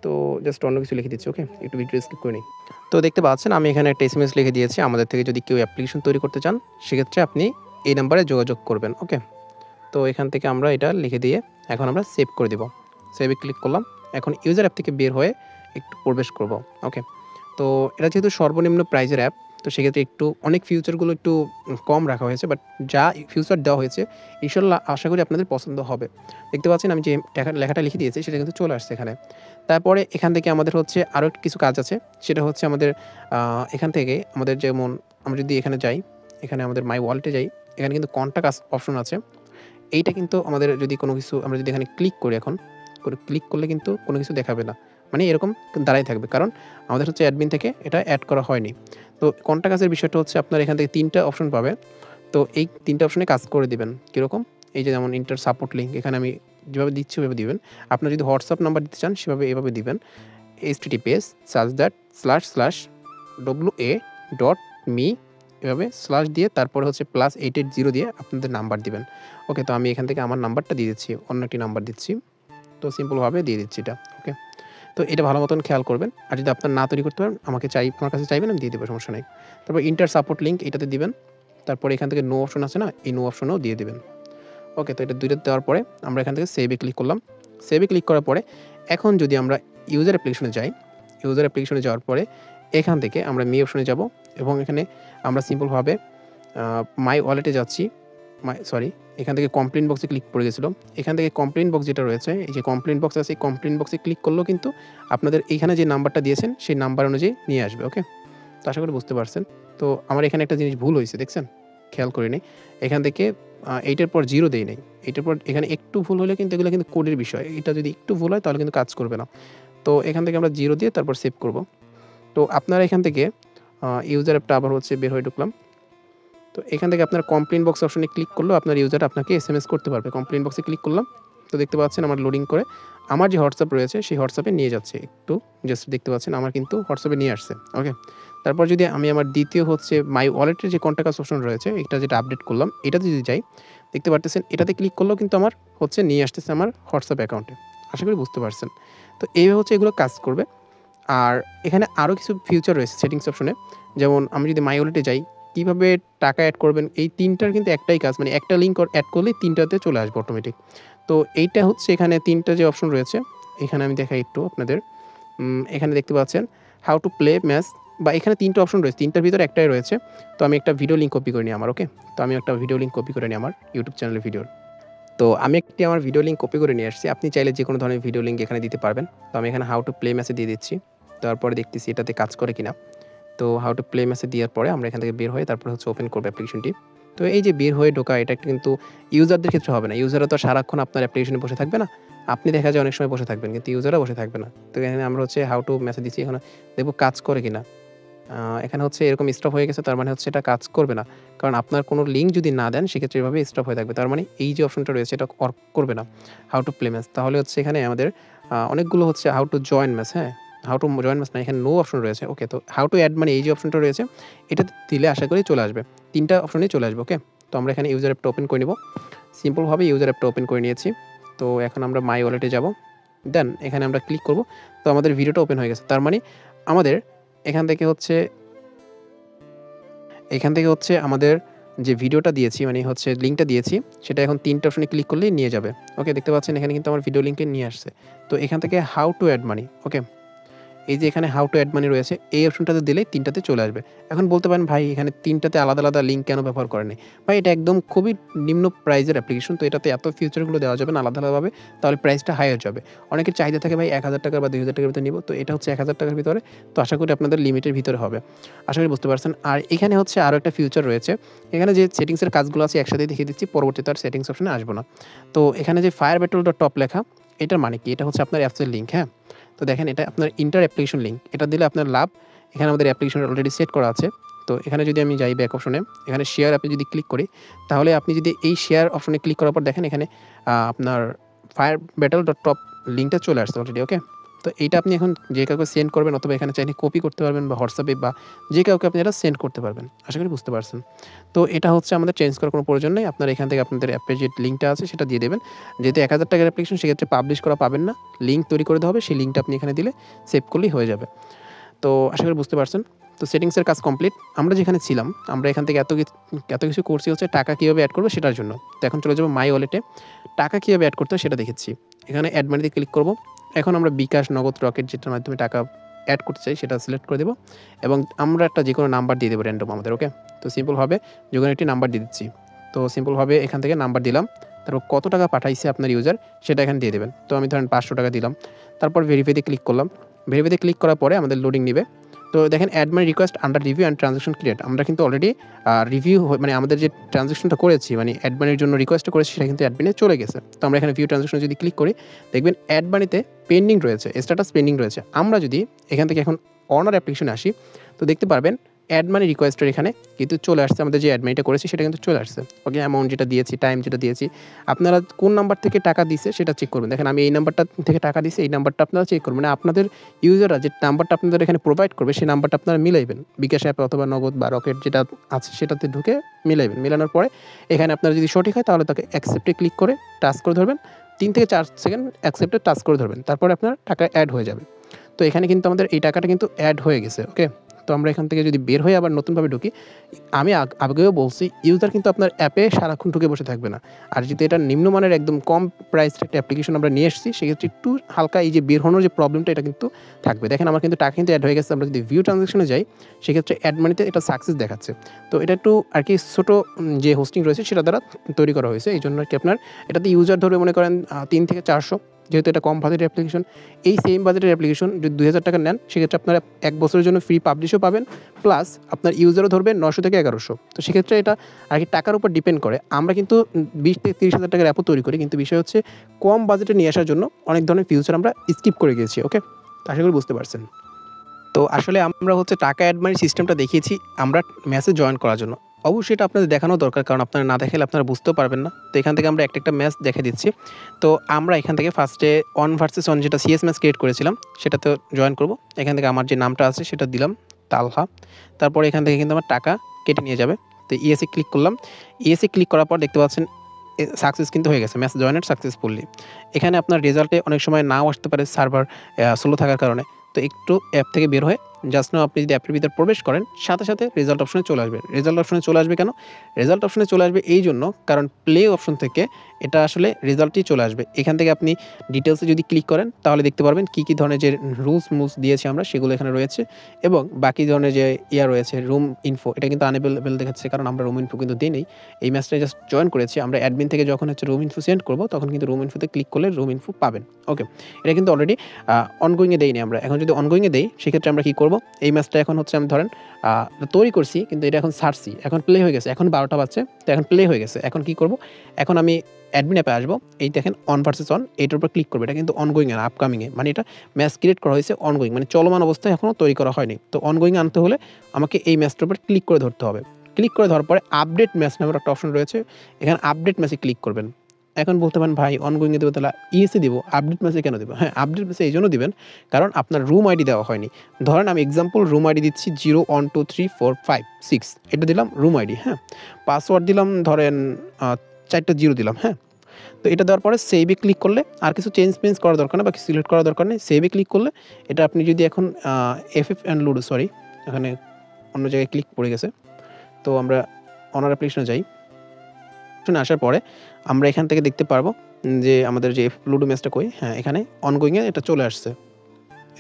তো জাস্ট অন্য কিছু লিখে দিচ্ছি, ওকে? একটু ভিডিও স্কিপ করে নিই। তো দেখতে পাচ্ছেন আমি এখানে একটা এসএমএস লিখে দিয়েছি। আমাদের থেকে যদি কেউ অ্যাপ্লিকেশন তৈরি করতে চান সেক্ষেত্রে আপনি এই নাম্বারে যোগাযোগ করবেন, ওকে? তো এখান থেকে আমরা এটা লিখে দিয়ে এখন আমরা সেভ করে দিব। সেভে ক্লিক করলাম। এখন ইউজার অ্যাপ থেকে বের হয়ে একটু প্রবেশ করব, ওকে? তো এটা যেহেতু সর্বনিম্ন প্রাইজের অ্যাপ তো সেক্ষেত্রে একটু অনেক ফিউচারগুলো একটু কম রাখা হয়েছে, বাট যা ফিউচার দেওয়া হয়েছে ইনশাল্লাহ আশা করি আপনাদের পছন্দ হবে। দেখতে পাচ্ছেন আমি যে লেখাটা লিখে দিয়েছি সেটা কিন্তু চলে আসছে এখানে। তারপরে এখান থেকে আমাদের হচ্ছে আরও কিছু কাজ আছে। সেটা হচ্ছে আমাদের এখান থেকে আমাদের যেমন আমরা যদি এখানে যাই, এখানে আমাদের মাই ওয়ালেটে যাই, এখানে কিন্তু কন্টাক্ট অপশন আছে। এইটা কিন্তু আমাদের যদি কোনো কিছু আমরা যদি এখানে ক্লিক করি এখন, ক্লিক করলে কিন্তু কোনো কিছু দেখাবে না। মানে এরকম দাঁড়াই থাকবে। কারণ আমাদের হচ্ছে অ্যাডমিন থেকে এটা এড করা হয়নি। তো কন্টাক্টের বিষয়টা হচ্ছে আপনার এখান থেকে ৩ টা অপশন পাবেন। তো এই ৩ টা অপশনে কাজ করে দিবেন। কিরকম? এই যে যেমন ইন্টার সাপোর্ট লিঙ্ক এখানে আমি যেভাবে দিচ্ছি ওইভাবে দিবেন। আপনার যদি WhatsApp নাম্বার দিতে চান সেভাবে এভাবে দিবেন। https://wa.me এভাবে স্ল্যাশ দিয়ে তারপরে হচ্ছে +880 দিয়ে আপনাদের নাম্বার দিবেন। ওকে? তো আমি এখান থেকে আমার নাম্বারটা দিয়ে দিচ্ছি। অন্য একটি নাম্বার দিচ্ছি। তো সিম্পলভাবে দিয়ে দিচ্ছি এটা, ওকে? তো এটা ভালো মতন খেয়াল করবেন। আর যদি আপনার না তৈরি করতে পারেন আমার কাছে চাইবেন আমি দিয়ে দেব, সমস্যা নাই। তারপর ইন্টার সাপোর্ট লিঙ্ক এটাতে দিবেন। তারপরে এখান থেকে নো অপশন আছে না? এই নো অপশনেও দিয়ে দিবেন। ওকে? তো এটা ২ টা দেওয়ার পরে আমরা এখান থেকে সেভে ক্লিক করলাম। সেভে ক্লিক করার পরে এখন যদি আমরা ইউজার অ্যাপ্লিকেশনে যাই, ইউজার অ্যাপ্লিকেশনে যাওয়ার পরে এখান থেকে আমরা মি অপশনে যাব এবং এখানে আমরা সিম্পলভাবে মাই ওয়ালেটে যাচ্ছি। এখান থেকে কমপ্লেইন বক্সে ক্লিক পড়ে গেছিল। এখান থেকে কমপ্লেইন বক্স যেটা রয়েছে, এই যে কমপ্লেইন বক্স আছে, এই কমপ্লেইন বক্সে ক্লিক করলেও কিন্তু আপনাদের এইখানে যে নাম্বারটা দিয়েছেন সেই নাম্বার অনুযায়ী নিয়ে আসবে, ওকে? তো আশা করি বুঝতে পারছেন। তো আমার এখানে একটা জিনিস ভুল হইছে দেখছেন? খেয়াল করিনি। এখান থেকে 8 এর পর 0 দেই নাই। 8 এর পর এখানে একটু ভুল হলে কিন্তু এগুলো কিন্তু কোডের বিষয়। এটা যদি একটু ভুল হয় তাহলে কিন্তু কাজ করবে না। তো এখান থেকে আমরা 0 দিয়ে তারপর সেভ করব। তো আপনারা এখান থেকে ইউজার অ্যাপটা আবার হচ্ছে বের হয়ে ঢুকলাম। তো এখান থেকে আপনার কমপ্লেইন বক্স অপশনে ক্লিক করলেও আপনার ইউজার আপনাকে এসএমএস করতে পারবে। কমপ্লেইন বক্সে ক্লিক করলাম। তো দেখতে পাচ্ছেন আমার লোডিং করে আমার যে WhatsApp রয়েছে সেই WhatsApp এ নিয়ে যাচ্ছে। একটু জাস্ট দেখতে পাচ্ছেন আমার কিন্তু WhatsApp এ নিয়ে আসছে, ওকে? তারপর যদি আমি আমার দ্বিতীয় হচ্ছে মাই ওয়ালেটের যে কন্টাক্ট অপশন রয়েছে এটা যেটা আপডেট করলাম এটাতে যদি যাই, দেখতে পারতেছেন এটাতে ক্লিক করলেও কিন্তু আমার হচ্ছে নিয়ে আসতেছে আমার WhatsApp অ্যাকাউন্টে। আশা করি বুঝতে পারছেন। তো এইভাবে হচ্ছে এগুলো কাজ করবে। আর এখানে আরও কিছু ফিচার রয়েছে সেটিংস অপশনে। যেমন আমি যদি মাই ওয়ালেটে যাই, কিভাবে টাকা এড করবেন এই ৩ টার কিন্তু একটাই কাজ। মানে একটা লিঙ্ক এড করলেই ৩ টাতে চলে আসবে অটোমেটিক। তো এইটা হচ্ছে এখানে ৩ টা যে অপশন রয়েছে, এখানে আমি দেখাই একটু আপনাদের। এখানে দেখতে পাচ্ছেন হাউ টু প্লে ম্যাচ বা এখানে ৩ টা অপশন রয়েছে। ৩ টার ভিতরে একটাই রয়েছে। তো আমি একটা ভিডিও লিঙ্ক কপি করে নিই আমার, ওকে? তো আমি একটা ভিডিও লিঙ্ক কপি করে নিই আমার YouTube চ্যানেলের ভিডিওর। তো আমি একটি আমার ভিডিও লিঙ্ক কপি করে নিয়ে আসছি। আপনি চাইলে যেকোনো ধরনের ভিডিও লিঙ্ক এখানে দিতে পারবেন। তো আমি এখানে হাউ টু প্লে ম্যাচে দিয়ে দিচ্ছি। তারপরে দেখতেছি এটাতে কাজ করে কিনা। তো হাউ টু প্লে ম্যাসেজ দেওয়ার পরে আমরা এখান থেকে বের হয়ে তারপরে হচ্ছে ওপেন করব অ্যাপ্লিকেশনটি। তো এই যে বের হয়ে ঢোকা এটা কিন্তু ইউজারদের ক্ষেত্রে হবে না। ইউজাররা তো সারাক্ষণ আপনার অ্যাপ্লিকেশনে বসে থাকবে না। আপনি দেখা যায় অনেক সময় বসে থাকবেন কিন্তু ইউজাররা বসে থাকবে না। তো এখানে আমরা হচ্ছে হাউ টু মেসেজ দিচ্ছি, এখন দেখব কাজ করে কিনা। এখানে হচ্ছে এরকম স্টপ হয়ে গেছে, তার মানে হচ্ছে এটা কাজ করবে না। কারণ আপনার কোনো লিঙ্ক যদি না দেন সেক্ষেত্রে এভাবে স্টপ হয়ে থাকবে। তার মানে এই যে অপশনটা রয়েছে এটা ওয়ার্ক করবে না। হাউ টু প্লে ম্যাচ তাহলে হচ্ছে এখানে আমাদের অনেকগুলো হচ্ছে হাউ টু জয়েন ম্যাচ, হ্যাঁ? হাউ টু জয়েন ম্যাচ না, এখানে নো অপশন রয়েছে, ওকে? তো হাউ টু অ্যাড মানে এই যে অপশনটা রয়েছে এটাতে দিলে আশা করি চলে আসবে। ৩ টা অপশনেই চলে আসবে, ওকে? তো আমরা এখানে ইউজার অ্যাপটা ওপেন করে নিব। সিম্পলভাবে ইউজার অ্যাপটা ওপেন করে নিয়েছি। তো এখন আমরা মাই ওয়ালেটে যাব, দেন এখানে আমরা ক্লিক করব। তো আমাদের ভিডিওটা ওপেন হয়ে গেছে। তার মানে আমাদের এখান থেকে হচ্ছে আমাদের যে ভিডিওটা দিয়েছি, মানে হচ্ছে লিঙ্কটা দিয়েছি, সেটা এখন 3টা অপশনে ক্লিক করলেই নিয়ে যাবে। ওকে, দেখতে পাচ্ছেন এখানে কিন্তু আমার ভিডিও লিঙ্কে নিয়ে আসছে। তো এখান থেকে হাউ টু অ্যাড মানি, ওকে, এই যে এখানে হাউ টু অ্যাড মানি রয়েছে, এই অপশনটাতে দিলেই 3টাতে চলে আসবে। এখন বলতে পারেন ভাই এখানে 3টাতে আলাদা আলাদা লিঙ্ক কেন ব্যবহার করেনি? ভাই এটা একদম খুবই নিম্ন প্রাইজের অ্যাপ্লিকেশন, তো এটাতে এত ফিচারগুলো দেওয়া যাবে না আলাদা আলাদাভাবে, তাহলে প্রাইসটা হাই হয়ে যাবে। অনেকের চাহিদা থাকে ভাই 1000 টাকা বা 2000 টাকার ভিতরে নিব, তো এটা হচ্ছে 1000 টাকার ভিতরে। তো আশা করি আপনাদের লিমিটের ভিতরে হবে, আশা করি বুঝতে পারছেন। আর এখানে হচ্ছে আরও একটা ফিচার রয়েছে, এখানে যে সেটিংসের কাজগুলো আছে একসাথে দেখিয়ে দিচ্ছি, পরবর্তীতে আর সেটিংস অপশনে আসবো না। তো এখানে যে ফায়ার ব্যাটল ডট টপ লেখা, এটার মানে কি? এটা হচ্ছে আপনার অ্যাপসের লিঙ্ক, হ্যাঁ। তো দেখেন এটা আপনার ইন্টার অ্যাপ্লিকেশন লিঙ্ক, এটা দিলে আপনার লাভ। এখানে আমাদের অ্যাপ্লিকেশন অলরেডি সেট করা আছে। তো এখানে যদি আমি যাই ব্যাক অপশনে, এখানে শেয়ার অ্যাপে যদি ক্লিক করি, তাহলে আপনি যদি এই শেয়ার অপশনে ক্লিক করার পর দেখেন এখানে আপনার ফায়ার ব্যাটল ডট টপ লিঙ্কটা চলে আসছে অলরেডি, ওকে। তো এইটা আপনি এখন যে কাউকে সেন্ড করবেন, অথবা এখানে চাইলে কপি করতে পারবেন, বা হোয়াটসঅ্যাপে বা যে কাউকে আপনি এটা সেন্ড করতে পারবেন। আশা করি বুঝতে পারছেন। তো এটা হচ্ছে আমাদের চেঞ্জ করার কোনো প্রয়োজন নেই। আপনারা এখান থেকে আপনাদের অ্যাপের যে লিঙ্কটা আছে সেটা দিয়ে দেবেন। যেহেতু 1000 টাকার অ্যাপ্লিকেশন, সেক্ষেত্রে পাবলিশ করা পাবেন না, লিঙ্ক তৈরি করে দেওয়া হবে, সেই লিঙ্কটা আপনি এখানে দিলে সেভ করলেই হয়ে যাবে। তো আশা করি বুঝতে পারছেন। তো সেটিংসের কাজ কমপ্লিট। আমরা যেখানে ছিলাম, আমরা এখান থেকে এত কিছু করছি হচ্ছে টাকা কীভাবে অ্যাড করবো সেটার জন্য। তো এখন চলে যাবো মাই ওয়ালেটে, টাকা কীভাবে অ্যাড করতে হয় সেটা দেখেছি। এখানে অ্যাড মানিতে ক্লিক করব। এখন আমরা বিকাশ, নগদ, রকেট যেটার মাধ্যমে টাকা অ্যাড করতে চাই সেটা সিলেক্ট করে দেবো, এবং আমরা একটা যে কোনো নাম্বার দিয়ে দেবো র্যান্ডম আমাদের, ওকে। তো সিম্পলভাবে যে কোনো একটি নাম্বার দিয়ে দিচ্ছি। তো সিম্পলভাবে এখান থেকে নাম্বার দিলাম, তারপর কত টাকা পাঠাইছে আপনার ইউজার সেটা এখানে দিয়ে দেবেন। তো আমি ধরেন 500 টাকা দিলাম। তারপর ভেরিফাইতে ক্লিক করলাম। ভেরিফাইতে ক্লিক করার পরে আমাদের লোডিং নেবে। তো দেখেন add money request under review and transaction create, আমরা কিন্তু অলরেডি রিভিউ মানে আমাদের যে ট্রানজাকশনটা করেছি, মানে অ্যাড মানির জন্য রিকোয়েস্টটা করেছি, সেটা কিন্তু অ্যাড মানিতে চলে গেছে। তো আমরা এখানে ভিউ ট্রানজাকশন যদি ক্লিক করি, দেখবেন অ্যাড মানিতে পেন্ডিং রয়েছে, স্ট্যাটাস পেন্ডিং রয়েছে। আমরা যদি এখান থেকে এখন অনার অ্যাপ্লিকেশনে আসি, তো দেখতে পারবেন অ্যাড মানি রিকোয়েস্টের এখানে কিন্তু চলে আসছে, আমাদের যে অ্যাড মানিটা করেছি সেটা কিন্তু চলে আসছে, ওকে। অ্যামাউন্ট যেটা দিয়েছি, টাইম যেটা দিয়েছি, আপনারা কোন নাম্বার থেকে টাকা দিছে সেটা চেক করবেন। দেখেন আমি এই নাম্বারটা থেকে টাকা দিছি, এই নাম্বারটা আপনারা চেক করবেন, মানে আপনাদের ইউজাররা যে নাম্বারটা আপনাদের এখানে প্রোভাইড করবে সেই নাম্বারটা আপনারা মিলাইবেন, বিকাশ অ্যাপে অথবা নগদ বা রকেট যেটা আছে সেটাতে ঢুকে মিলাইবেন। মেলানোর পরে এখানে আপনার যদি সঠিক হয় তাহলে তাকে অ্যাকসেপ্টে ক্লিক করে টাচ করে ধরবেন, 3 থেকে 4 সেকেন্ড অ্যাকসেপ্টে টাচ করে ধরবেন, তারপরে আপনার টাকা অ্যাড হয়ে যাবে। তো এখানে কিন্তু আমাদের এই টাকাটা কিন্তু অ্যাড হয়ে গেছে, ওকে। তো আমরা এখান থেকে যদি বের হয়ে আবার নতুনভাবে ঢুকি, আমি আগেও বলছি ইউজার কিন্তু আপনার অ্যাপে সারাক্ষণ ঢুকে বসে থাকবে না। আর যদি এটা নিম্নমানের একদম কম প্রাইসের একটা অ্যাপ্লিকেশন আমরা নিয়ে এসেছি, সেক্ষেত্রে একটু হালকা এই যে বের হওয়ার যে প্রবলেমটা, এটা কিন্তু থাকবে। দেখেন আমার কিন্তু টাকা কিন্তু অ্যাড হয়ে গেছে। আমরা যদি ভিউ ট্রানজাকশনে যাই, সেক্ষেত্রে অ্যাড মানিতে এটা সাকসেস দেখাচ্ছে। তো এটা একটু আর কি ছোটো যে হোস্টিং রয়েছে সেটা দ্বারা তৈরি করা হয়েছে, এই জন্য আর কি আপনার এটাতে ইউজার ধরবে মনে করেন 3 থেকে 400, যেহেতু এটা কম বাজেটের অ্যাপ্লিকেশন। এই সেম বাজেটের অ্যাপ্লিকেশন যদি 2000 টাকা নেন, সেক্ষেত্রে আপনারা 1 বছরের জন্য ফ্রি পাবলিশও পাবেন, প্লাস আপনার ইউজারও ধরবে 900 থেকে 1100। তো সেক্ষেত্রে এটা আর কি টাকার উপর ডিপেন্ড করে। আমরা কিন্তু 20 থেকে 30,000 টাকার অ্যাপও তৈরি করি, কিন্তু বিষয় হচ্ছে কম বাজেটে নিয়ে আসার জন্য অনেক ধরনের ফিউচার আমরা স্কিপ করে গিয়েছি, ওকে। আশা করি বুঝতে পারছেন। তো আসলে আমরা হচ্ছে টাকা অ্যাড মানি সিস্টেমটা দেখিয়েছি আমরা ম্যাচে জয়েন করার জন্য। অবশ্যই এটা আপনাদের দেখানো দরকার, কারণ আপনারা না দেখালে আপনারা বুঝতেও পারবেন না। তো এখান থেকে আমরা একটা ম্যাচ দেখে দিচ্ছি। তো আমরা এখান থেকে ফার্স্টে 1 ভার্সেস 1 যেটা সিএস ম্যাচ ক্রিয়েট করেছিলাম সেটাতে জয়েন করব। এখান থেকে আমার যে নামটা আছে সেটা দিলাম, তালহা। তারপরে এখান থেকে কিন্তু আমার টাকা কেটে নিয়ে যাবে। তো ইএসএ ক্লিক করলাম। ইএসএ ক্লিক করার পর দেখতে পাচ্ছেন সাকসেস কিন্তু হয়ে গেছে, ম্যাচ জয়েন্ট সাকসেসফুলি। এখানে আপনার রেজাল্টে অনেক সময় নাও আসতে পারে সার্ভার স্লো থাকার কারণে। তো একটু অ্যাপ থেকে বের হয়ে জাস্ট নাও আপনি যদি অ্যাপের ভিতরে প্রবেশ করেন, সাথে সাথে রেজাল্ট অপশনে চলে আসবে। রেজাল্ট অপশনে চলে আসবে কেন? রেজাল্ট অপশনে চলে আসবে এই জন্য, কারণ প্লে অপশন থেকে এটা আসলে রেজাল্টই চলে আসবে। এখান থেকে আপনি ডিটেলসে যদি ক্লিক করেন, তাহলে দেখতে পারবেন কী কী ধরনের যে রুলস দিয়েছি আমরা, সেগুলো এখানে রয়েছে, এবং বাকি ধরনের যে রয়েছে রুম ইনফো, এটা কিন্তু আনএভেলেবেল দেখাচ্ছে, কারণ আমরা রুম ইনফো কিন্তু দিই নেই। এই ম্যাচটা জাস্ট জয়েন করেছি। আমরা অ্যাডমিন থেকে যখন হচ্ছে রুম ইনফো সেন্ড করবো, তখন কিন্তু রুম ইনফোতে ক্লিক করলে রুম ইনফো পাবেন, ওকে। এটা কিন্তু অলরেডি অনগোয়িংয়ে দেইনি আমরা। এখন যদি অনগোয়িংয়ে দেই, সেক্ষেত্রে আমরা কী করবো, এই ম্যাচটা এখন হচ্ছে আমি ধরেন তৈরি করছি, কিন্তু এটা এখন ছাড়ছি, এখন প্লে হয়ে গেছে, এখন 12টা বাজছে, তো এখন প্লে হয়ে গেছে। এখন কী করবো, এখন আমি অ্যাডমিন অ্যাপে আসবো, এই দেখেন 1 ভার্সেস 1, এইটার উপর ক্লিক করবো। এটা কিন্তু অনগোয়িং আর আপকামিংয়ে, মানে এটা ম্যাচ ক্রিয়েট করা হয়েছে অনগোয়িং, মানে চলমান অবস্থায় এখনও তৈরি করা হয়নি। তো অনগোয়িং আনতে হলে আমাকে এই ম্যাচটার উপর ক্লিক করে ধরতে হবে। ক্লিক করে ধরার পরে আপডেট ম্যাচ নামের একটা অপশন রয়েছে, এখানে আপডেট ম্যাচে ক্লিক করবেন। এখন বলতে পারেন ভাই অনগোয়িংয়ে দেবো তাহলে ইএসএ দিব, আপডেট মেসেজ কেন দেবো? হ্যাঁ, আপডেট মেসেজ এইজন্য দিবেন কারণ আপনার রুম আইডি দেওয়া হয়নি। ধরেন আমি এক্সাম্পল রুম আইডি দিচ্ছি 0 1 2 3 4 5 6 এটা দিলাম রুম আইডি, হ্যাঁ? পাসওয়ার্ড দিলাম ধরেন 4টা 0 দিলাম, হ্যাঁ? তো এটা দেওয়ার পরে সেভে ক্লিক করলে আর কিছু চেঞ্জ করার দরকার নেই বা কিছু সিলেক্ট করার দরকার নেই। সেভে ক্লিক করলে এটা আপনি যদি এখন এফএফ অ্যান্ড লুডো সরি এখানে অন্য জায়গায় ক্লিক পড়ে গেছে। তো আমরা অনার অ্যাপ্লিকেশনে যাই। অপশনে আসার পরে আমরা এখান থেকে দেখতে পারবো যে আমাদের যে লুডো ম্যাচটা কই, হ্যাঁ এখানে অনগোয়িংয়ে এটা চলে আসছে।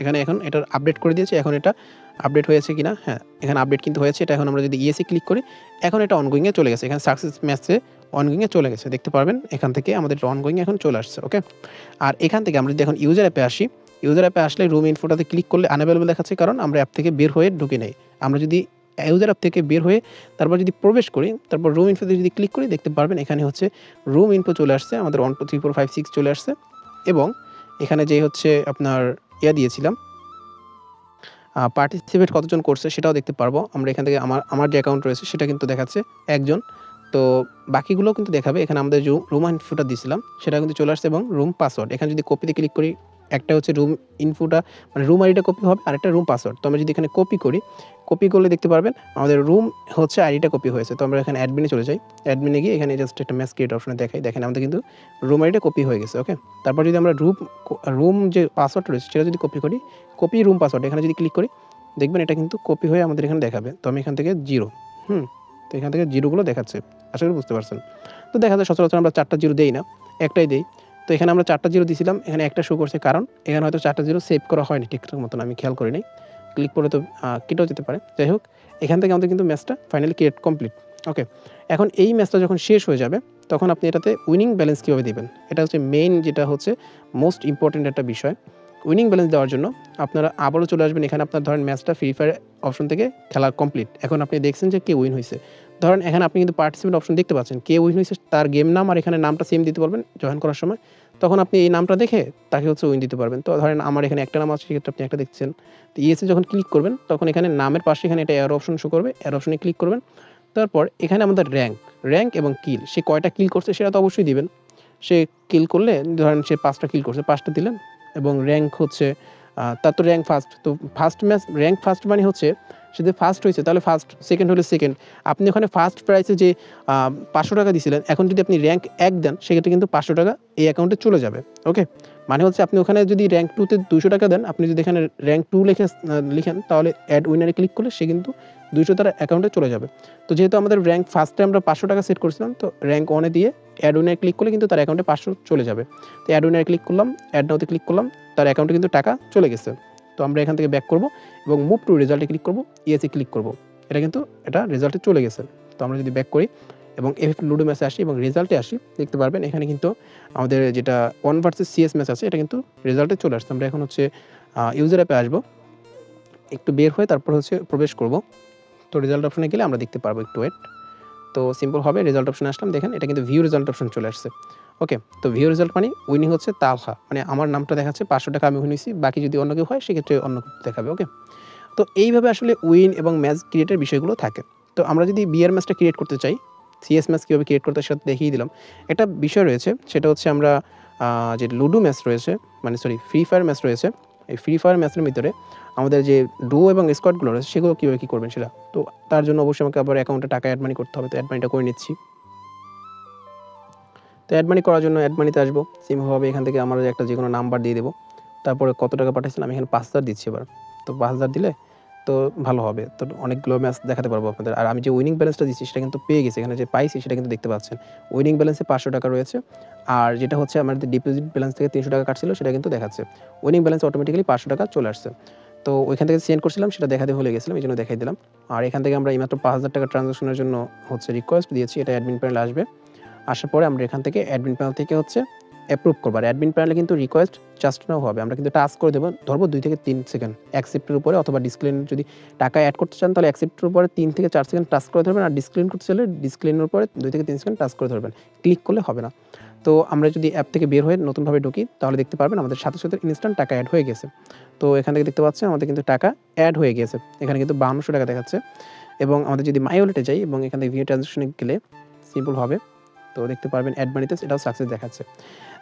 এখানে এখন এটা আপডেট করে দিয়েছে। এখন এটা আপডেট হয়েছে কিনা, হ্যাঁ এখানে আপডেট কিন্তু হয়েছে। এটা এখন আমরা যদি ইএসএ ক্লিক করি এখন এটা অনগোয়িংয়ে চলে গেছে। এখানে সাকসেস ম্যাচে অনগোয়িংয়ে চলে গেছে, দেখতে পারবেন এখান থেকে আমাদের অনগোয়িং এখন চলে আসছে। ওকে, আর এখান থেকে আমরা যদি এখন ইউজার অ্যাপে আসি, ইউজার অ্যাপে আসলে রুম ইনফোটাতে ক্লিক করলে আনঅ্যাভেলেবল দেখাচ্ছে কারণ আমরা অ্যাপ থেকে বের হয়ে ঢুকে নেই। আমরা যদি ইউজার অ্যাপ থেকে বের হয়ে তারপর যদি প্রবেশ করি, তারপর রুম ইনফোতে যদি ক্লিক করি দেখতে পারবেন এখানে হচ্ছে রুম ইনফো চলে আসছে, আমাদের 1 2 3 4 5 6 চলে আসছে। এবং এখানে যে হচ্ছে আপনার দিয়েছিলাম পার্টিসিপেট কতজন করছে সেটাও দেখতে পারবো আমরা। এখান থেকে আমার যে অ্যাকাউন্ট রয়েছে সেটা কিন্তু দেখাচ্ছে একজন, তো বাকিগুলোও কিন্তু দেখাবে। এখানে আমাদের যে রুম ইনফোটা দিয়েছিলাম সেটা কিন্তু চলে আসছে এবং রুম পাসওয়ার্ড এখানে যদি কপিতে ক্লিক করি একটা হচ্ছে রুম ইনফোটা মানে রুম আইডিটা কপি হবে আর একটা রুম পাসওয়ার্ড। তো আমরা যদি এখানে কপি করি, কপি করলে দেখতে পারবেন আমাদের রুম হচ্ছে আইডিটা কপি হয়েছে। তো আমরা এখানে অ্যাডমিনে চলে যাই, অ্যাডমিনে গিয়ে এখানে জাস্ট একটা ম্যাচ ক্রিয়েট অপশনে দেখাই, দেখেন আমাদের কিন্তু রুম আইডিটা কপি হয়ে গেছে। ওকে, তারপর যদি আমরা রুম যে পাসওয়ার্ড রয়েছে সেটা যদি কপি করি, কপি রুম পাসওয়ার্ড এখানে যদি ক্লিক করি দেখবেন এটা কিন্তু কপি হয়ে আমাদের এখানে দেখাবে। তো আমি এখান থেকে 0, তো এখান থেকে জিরোগুলো দেখাচ্ছে, আশা করি বুঝতে পারছেন। তো দেখা যায় সচরাচর আমরা 4টা 0 দেই না, একটাই দেই। তো এখানে আমরা 4টা 0 দিয়েছিলাম, এখানে একটা শো করছে কারণ এখানে হয়তো 4টা 0 সেভ করা হয়নি ঠিকঠাক মতন, আমি খেয়াল করি নাই। ক্লিক করে তো কেটেও যেতে পারে। যাই হোক, এখান থেকে আমাদের কিন্তু ম্যাচটা ফাইনালি ক্রিয়েট কমপ্লিট। ওকে, এখন এই ম্যাচটা যখন শেষ হয়ে যাবে তখন আপনি এটাতে উইনিং ব্যালেন্স কীভাবে দেবেন, এটা হচ্ছে মেইন, যেটা হচ্ছে মোস্ট ইম্পর্টেন্ট একটা বিষয়। উইনিং ব্যালেন্স দেওয়ার জন্য আপনারা আবারও চলে আসবেন এখানে। আপনার ধরেন ম্যাচটা ফ্রি ফায়ার অপশন থেকে খেলা কমপ্লিট, এখন আপনি দেখছেন যে কে উইন হয়েছে। ধরেন এখানে আপনি কিন্তু পার্টিসিপেন্ট অপশন দেখতে পাচ্ছেন, কে উইন হয়েছে তার গেম নাম আর এখানে নামটা সেম দিতে পারবেন জয়েন করার সময়। তখন আপনি এই নামটা দেখে তাকে হচ্ছে উইন দিতে পারবেন। তো ধরেন আমার এখানে একটা নাম আছে, সেক্ষেত্রে আপনি একটা দেখছেন। তো ইএসএ যখন ক্লিক করবেন তখন এখানে নামের পাশে এখানে এটা এয়ার অপশন শো করবে, এয়ার অপশনে ক্লিক করবেন। তারপর এখানে আমাদের র্যাঙ্ক এবং কিল, সে কয়টা কিল করছে সেটা তো অবশ্যই দিবেন। সে কিল করলে ধরেন সে 5টা কিল করছে, 5টা দিলেন। এবং র্যাঙ্ক হচ্ছে তার তো র্যাঙ্ক ফার্স্ট, তো ফার্স্ট ম্যাচ র্যাঙ্ক ফার্স্ট মানে হচ্ছে সে যদি ফার্স্ট হয়েছে তাহলে ফার্স্ট, সেকেন্ড হলে সেকেন্ড। আপনি ওখানে ফার্স্ট প্রাইসে যে 500 টাকা দিয়েছিলেন, এখন যদি আপনি র্যাঙ্ক 1 দেন সেক্ষেত্রে কিন্তু 500 টাকা এই অ্যাকাউন্টে চলে যাবে। ওকে, মানে হচ্ছে আপনি ওখানে যদি র্যাঙ্ক 2তে 200 টাকা দেন, আপনি যদি এখানে র্যাঙ্ক 2 লিখেন তাহলে অ্যাড উইনারে ক্লিক করলে সে কিন্তু 200 তার অ্যাকাউন্টে চলে যাবে। তো যেহেতু আমাদের র্যাঙ্ক ফার্স্টে আমরা 500 টাকা সেট করেছিলাম, তো র্যাঙ্ক 1-এ দিয়ে অ্যাড উইনারে ক্লিক করলে কিন্তু তার অ্যাকাউন্টে 500 চলে যাবে। তো অ্যাড উইনারে ক্লিক করলাম, অ্যাড নাওতে ক্লিক করলাম, তার অ্যাকাউন্টে কিন্তু টাকা চলে গেছে। তো আমরা এখান থেকে ব্যাক করব এবং মুভ টু রেজাল্টে ক্লিক করব, ইএসএ ক্লিক করব, এটা রেজাল্টে চলে গেছে। তো আমরা যদি ব্যাক করি এবং এফএফ লুডো ম্যাচে আসি এবং রেজাল্টে আসি, দেখতে পারবেন এখানে কিন্তু আমাদের যেটা 1 ভার্সেস সিএস ম্যাচ আছে এটা কিন্তু রেজাল্টে চলে আসছে। আমরা এখন হচ্ছে ইউজার অ্যাপে আসবো, একটু বের হয়ে তারপর হচ্ছে প্রবেশ করব। তো রেজাল্ট অপশনে গেলে আমরা দেখতে পারবো, একটু ওয়েট। তো সিম্পল হবে, রেজাল্ট অপশনে আসলাম, দেখেন এটা কিন্তু ভিউ রেজাল্ট অপশন চলে আসছে। ওকে, তো ভিউ রেজাল্ট মানে উইনিং হচ্ছে তালহা, মানে আমার নামটা দেখাচ্ছে 500 টাকা আমি উইন হয়েছি, বাকি যদি অন্য কেউ হয় সেক্ষেত্রে অন্য কিছু দেখাবে। ওকে, তো এইভাবে আসলে উইন এবং ম্যাচ ক্রিয়েটের বিষয়গুলো থাকে। তো আমরা যদি বিয়ের ম্যাচটা ক্রিয়েট করতে চাই, সিএস ম্যাচ কীভাবে ক্রিয়েট করতে সেটা দেখিয়ে দিলাম। একটা বিষয় রয়েছে, সেটা হচ্ছে আমরা যে লুডো ম্যাচ রয়েছে, মানে সরি ফ্রি ফায়ার ম্যাচ রয়েছে, এই ফ্রি ফায়ার ম্যাচের ভিতরে আমাদের যে ডুও এবং স্কোয়াডগুলো রয়েছে সেগুলো কীভাবে কী করবেন সেটা। তো তার জন্য অবশ্যই আমাকে আবার অ্যাকাউন্টে টাকা অ্যাড মানি করতে হবে, তো অ্যাড মানিটা করে নিচ্ছি। তো অ্যাড মানি করার জন্য অ্যাড মানিতে আসবো, সিম্পলভাবে এখান থেকে আমরা একটা যে কোনো নাম্বার দিয়ে দেবো। তারপরে কত টাকা পাঠাইছিলাম, আমি এখানে 5000 দিচ্ছি এবার। তো 5000 দিলে তো ভালো হবে, তো অনেকগুলো ম্যাচ দেখাতে পারবো আপনাদের। আর আমি যে উইনিং ব্যালেন্সটা দিচ্ছি সেটা কিন্তু পেয়ে গেছি, এখানে যে পাইছি সেটা কিন্তু দেখতে পাচ্ছেন। উইনিং ব্যালেন্সে 500 টাকা রয়েছে, আর যেটা হচ্ছে আমাদের ডিপোজিট ব্যালেন্স থেকে 300 টাকা কাটছিল সেটা কিন্তু দেখাচ্ছে। উইনিং ব্যালেন্স অটোমেটিক্যালি 500 টাকা চলে আসছে। তো ওইখান থেকে সেন্ড করছিলাম, সেটা দেখাতে ভুলে গেছিলাম, এই জন্য দেখাই দিলাম। আর এখান থেকে আমরা এইমাত্র 5000 টাকা ট্রানজাকশনের জন্য হচ্ছে রিকোয়েস্ট দিয়েছি, এটা অ্যাডমিন প্যানেলে আসবে। আসার পরে আমরা এখান থেকে অ্যাডমিন প্যানেল থেকে হচ্ছে অ্যাপ্রুভ করবো। আর অ্যাডমিন প্যানেলে কিন্তু রিকোয়েস্ট জাস্ট নাও হবে, আমরা কিন্তু টাস্ক করে দেবো, ধরবো 2 থেকে 3 সেকেন্ড অ্যাকসেপ্টের উপরে, অথবা ডিসক্লেন যদি টাকা অ্যাড করতে চান তাহলে অ্যাকসেপ্টের উপরে 3 থেকে 4 সেকেন্ড টাস্ক করে ধরবেন, আর ডিসক্লেন করতে চাইলে ডিসক্লেনের উপরে 2 থেকে 3 সেকেন্ড টাস্ক করে ধরবেন, ক্লিক করলে হবে না। তো আমরা যদি অ্যাপ থেকে বের হয়ে নতুনভাবে ঢুকি তাহলে দেখতে পারবেন আমাদের সাথে সাথে ইনস্ট্যান্ট টাকা অ্যাড হয়ে গেছে। তো এখান থেকে দেখতে পাচ্ছেন আমাদের কিন্তু টাকা অ্যাড হয়ে গেছে, এখানে কিন্তু 5200 টাকা দেখাচ্ছে। এবং আমাদের যদি মাই ওয়ালেটে যাই এবং এখান থেকে ভিউ ট্রানজাকশনে গেলে সিম্পল হবে, তো দেখতে পারবেন অ্যাড মানিতে এটাও সাকসেস দেখাচ্ছে।